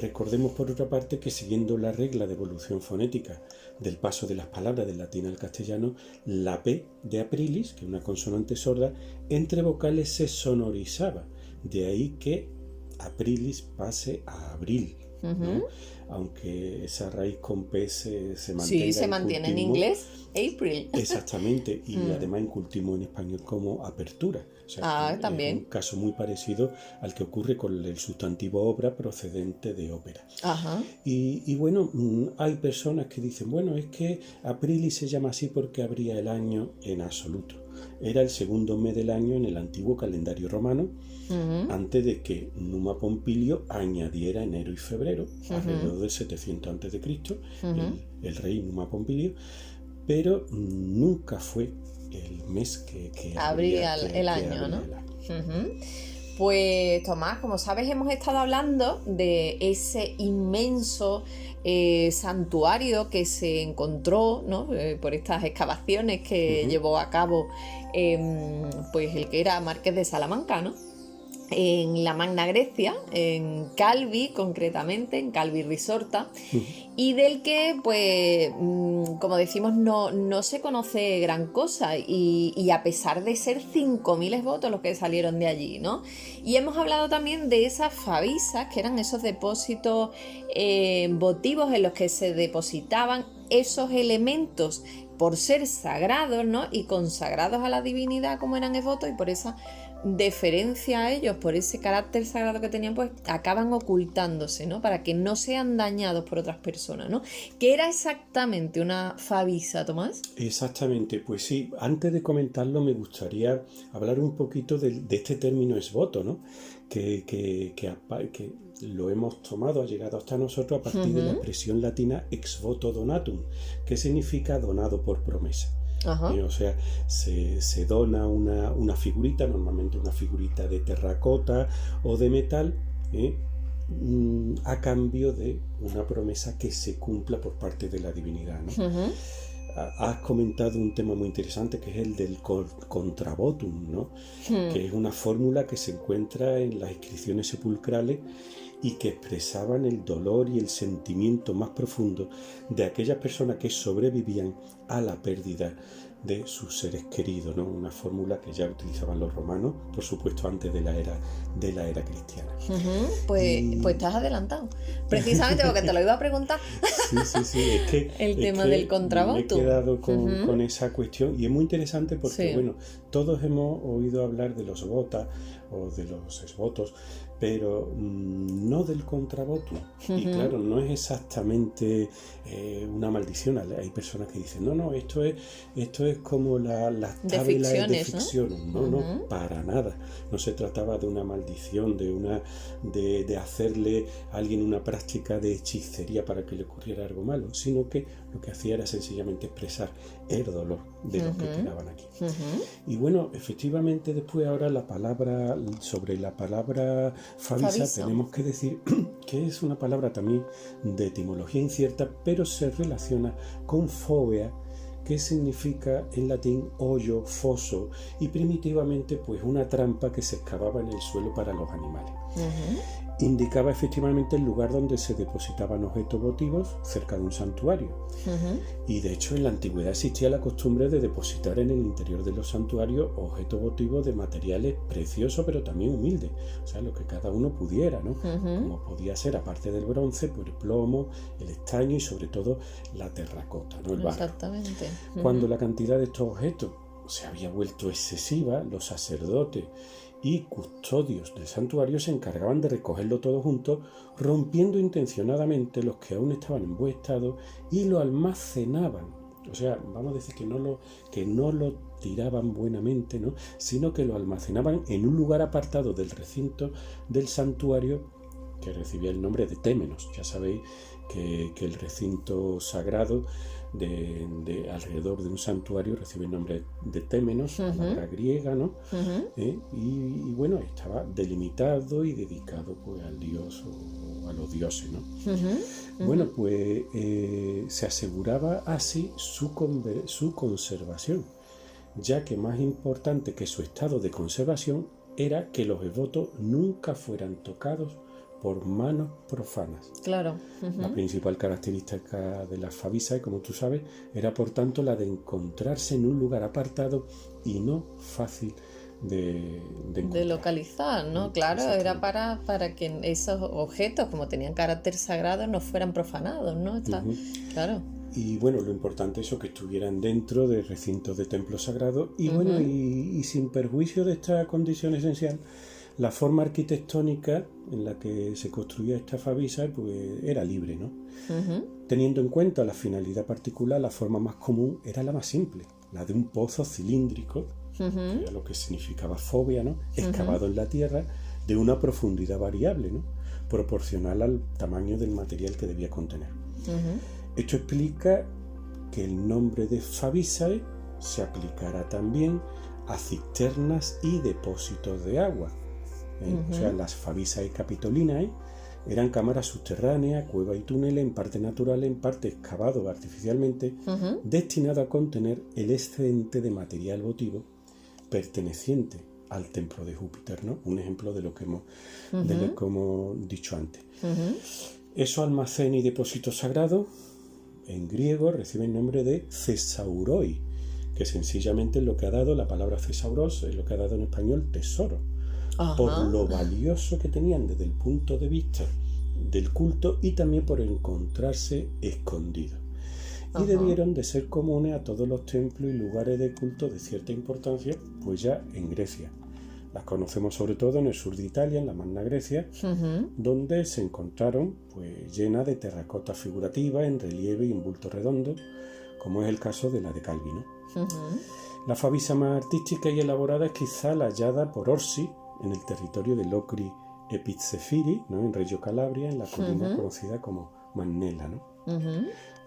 Recordemos por otra parte que siguiendo la regla de evolución fonética del paso de las palabras del latín al castellano, la P de aprilis, que es una consonante sorda, entre vocales se sonorizaba. De ahí que aprilis pase a abril, ¿no? Aunque esa raíz con P se mantenga. Sí, se mantiene en inglés, April. Exactamente, y además en cultismo en español como apertura. O sea, también. Es un caso muy parecido al que ocurre con el sustantivo obra procedente de ópera. Y bueno, hay personas que dicen, bueno, es que aprilis se llama así porque abría el año en absoluto. Era el segundo mes del año en el antiguo calendario romano, antes de que Numa Pompilio añadiera enero y febrero, alrededor del 700 a.C., el rey Numa Pompilio, pero nunca fue el mes que abría el año, ¿no? Pues Tomás, como sabes, hemos estado hablando de ese inmenso santuario que se encontró, ¿no?, por estas excavaciones que llevó a cabo pues el que era Marqués de Salamanca, ¿no?, en la Magna Grecia, en Calvi concretamente, en Calvi Risorta, y del que, pues, como decimos, no se conoce gran cosa, y a pesar de ser 5.000 esvotos los que salieron de allí, ¿no? Y hemos hablado también de esas fabisas, que eran esos depósitos votivos en los que se depositaban esos elementos, por ser sagrados, ¿no? Y consagrados a la divinidad como eran esvotos, y por esa deferencia a ellos, por ese carácter sagrado que tenían, pues acaban ocultándose, ¿no? Para que no sean dañados por otras personas, ¿no? ¿Qué era exactamente una favisa, Tomás? Exactamente, pues sí, antes de comentarlo me gustaría hablar un poquito de este término esvoto, ¿no? Que lo hemos tomado, ha llegado hasta nosotros a partir de la expresión latina ex voto donatum, que significa donado por promesa. O sea, se dona una figurita, normalmente una figurita de terracota o de metal, a cambio de una promesa que se cumpla por parte de la divinidad, ¿no? Has comentado un tema muy interesante, que es el del contravotum, ¿no? Que es una fórmula que se encuentra en las inscripciones sepulcrales y que expresaban el dolor y el sentimiento más profundo de aquellas personas que sobrevivían a la pérdida de sus seres queridos, ¿no? Una fórmula que ya utilizaban los romanos, por supuesto, antes de la era cristiana. Pues estás adelantado, precisamente porque te lo iba a preguntar. Sí, es que el tema del contravotum. Me he quedado con esa cuestión, y es muy interesante porque, bueno, todos hemos oído hablar de los votas o de los esvotos, pero no del contravotum. Y claro, no es exactamente una maldición. Hay personas que dicen, no, esto es como las tablas de ficción. No, para nada. No se trataba de una maldición, de hacerle a alguien una práctica de hechicería para que le ocurriera algo malo, sino que lo que hacía era sencillamente expresar el dolor de los que quedaban aquí. Y bueno, efectivamente, después ahora sobre la palabra favisa, tenemos que decir que es una palabra también de etimología incierta, pero se relaciona con fovea, que significa en latín hoyo, foso, y primitivamente pues una trampa que se excavaba en el suelo para los animales. Indicaba efectivamente el lugar donde se depositaban objetos votivos cerca de un santuario. Y de hecho en la antigüedad existía la costumbre de depositar en el interior de los santuarios objetos votivos de materiales preciosos, pero también humildes, o sea, lo que cada uno pudiera, ¿no? Como podía ser, aparte del bronce, pues el plomo, el estaño y sobre todo la terracota, ¿no? El barro. Exactamente. Cuando la cantidad de estos objetos se había vuelto excesiva, los sacerdotes y custodios del santuario se encargaban de recogerlo todo junto, rompiendo intencionadamente los que aún estaban en buen estado y lo almacenaban. O sea, vamos a decir que no lo tiraban buenamente, ¿no? Sino que lo almacenaban en un lugar apartado del recinto del santuario, que recibía el nombre de témenos. Ya sabéis que el recinto sagrado de alrededor de un santuario recibe el nombre de témenos, palabra griega, ¿no? Y bueno, estaba delimitado y dedicado pues al dios o a los dioses, ¿no? Bueno, pues se aseguraba así su conservación, ya que más importante que su estado de conservación era que los esvotos nunca fueran tocados por manos profanas. Claro. La principal característica de las favisae, como tú sabes, era por tanto la de encontrarse en un lugar apartado y no fácil de localizar, ¿no? Claro, era para que esos objetos, como tenían carácter sagrado, no fueran profanados, ¿no? Claro. Y bueno, lo importante es eso, que estuvieran dentro de recintos de templos sagrados y bueno, y sin perjuicio de esta condición esencial, la forma arquitectónica en la que se construía esta favisa pues era libre, ¿no? Teniendo en cuenta la finalidad particular, la forma más común era la más simple, la de un pozo cilíndrico, que era lo que significaba fovea, ¿no? Excavado en la tierra de una profundidad variable, ¿no? Proporcional al tamaño del material que debía contener. Esto explica que el nombre de favisae se aplicará también a cisternas y depósitos de agua. O sea, las favisae capitolinae eran cámaras subterráneas, cuevas y túneles, en parte naturales, en parte excavados artificialmente, destinados a contener el excedente de material votivo perteneciente al templo de Júpiter, ¿no? Un ejemplo de lo que hemos dicho antes. Esos almacenes y depósitos sagrados, en griego, reciben el nombre de thesauroi, que sencillamente es lo que ha dado la palabra thesauros, es lo que ha dado en español tesoro. Por lo valioso que tenían desde el punto de vista del culto y también por encontrarse escondidos. y debieron de ser comunes a todos los templos y lugares de culto de cierta importancia, pues ya en Grecia. Las conocemos sobre todo en el sur de Italia, en la Magna Grecia, donde se encontraron pues llenas de terracotas figurativas en relieve y en bulto redondo, como es el caso de la de Calvino. La favisa más artística y elaborada es quizá la hallada por Orsi en el territorio de Locri Epizefiri, ¿no? En Reggio Calabria, en la colina conocida como Mannella, ¿no?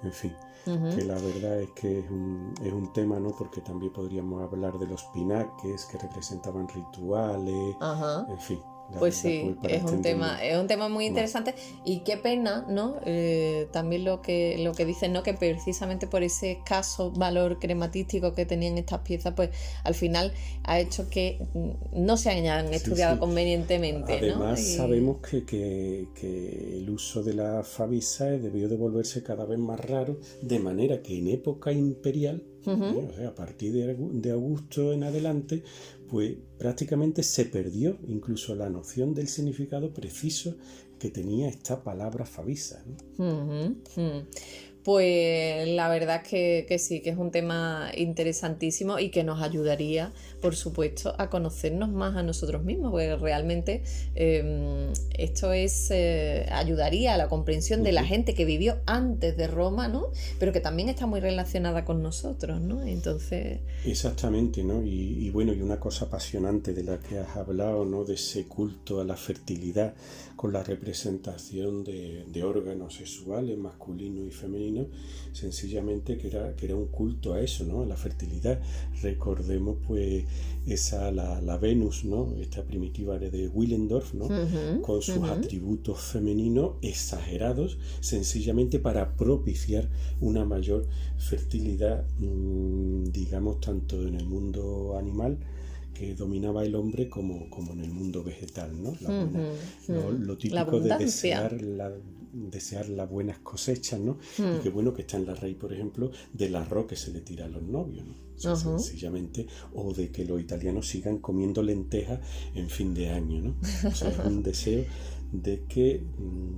En fin, que la verdad es que es un tema, ¿no? Porque también podríamos hablar de los pinaques que representaban rituales, en fin. Pues sí, es un tema muy interesante y qué pena, ¿no? También lo que dicen, ¿no? Que precisamente por ese escaso valor crematístico que tenían estas piezas, pues al final ha hecho que no se hayan estudiado convenientemente, ¿no? Además, sabemos que el uso de la favisa debió de volverse cada vez más raro, de manera que en época imperial, o sea, a partir de Augusto en adelante, pues prácticamente se perdió incluso la noción del significado preciso que tenía esta palabra favisa, ¿no? Pues la verdad es que sí, que es un tema interesantísimo y que nos ayudaría, por supuesto, a conocernos más a nosotros mismos, porque realmente esto ayudaría a la comprensión de la gente que vivió antes de Roma, ¿no? Pero que también está muy relacionada con nosotros, ¿no? Entonces... Exactamente, ¿no? Y bueno, y una cosa apasionante de la que has hablado, ¿no? De ese culto a la fertilidad con la representación de órganos sexuales masculinos y femeninos, sencillamente que era un culto a eso, ¿no? A la fertilidad. Recordemos pues la Venus, ¿no? Esta primitiva de Willendorf, ¿no? Con sus atributos femeninos exagerados, sencillamente para propiciar una mayor fertilidad, digamos, tanto en el mundo animal que dominaba el hombre como en el mundo vegetal, ¿no? Lo típico de desear las buenas cosechas, ¿no? Y qué bueno que está en la raíz, por ejemplo, del arroz que se le tira a los novios, ¿no? O sea, sencillamente, o de que los italianos sigan comiendo lentejas en fin de año, ¿no? O sea, es un deseo de que...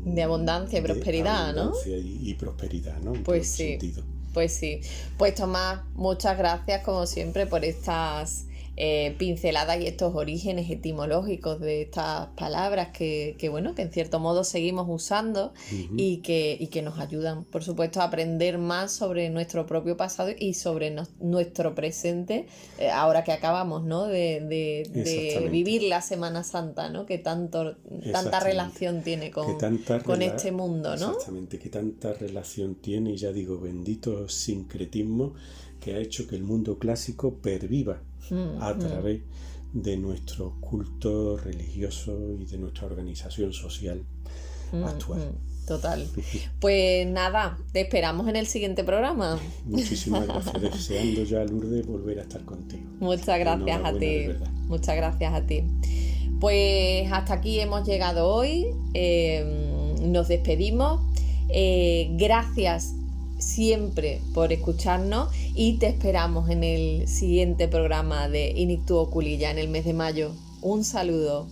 de abundancia y prosperidad, ¿no? Y prosperidad, ¿no? En pues todo sí, sentido. Pues sí. Pues Tomás, muchas gracias como siempre por estas pinceladas y estos orígenes etimológicos de estas palabras que bueno, que en cierto modo seguimos usando y que nos ayudan, por supuesto, a aprender más sobre nuestro propio pasado y sobre nuestro presente, ahora que acabamos, ¿no? de vivir la Semana Santa, ¿no? Que tanta relación tiene con este mundo, ¿no? Exactamente, que tanta relación tiene, y ya digo, bendito sincretismo que ha hecho que el mundo clásico perviva a través de nuestro culto religioso y de nuestra organización social actual. Total. Pues nada, te esperamos en el siguiente programa. Muchísimas gracias, deseando ya, Lourdes, volver a estar contigo. Muchas gracias a ti. Muchas gracias a ti. Pues hasta aquí hemos llegado hoy. Nos despedimos. Gracias siempre por escucharnos y te esperamos en el siguiente programa de Inictu Oculilla en el mes de mayo. Un saludo.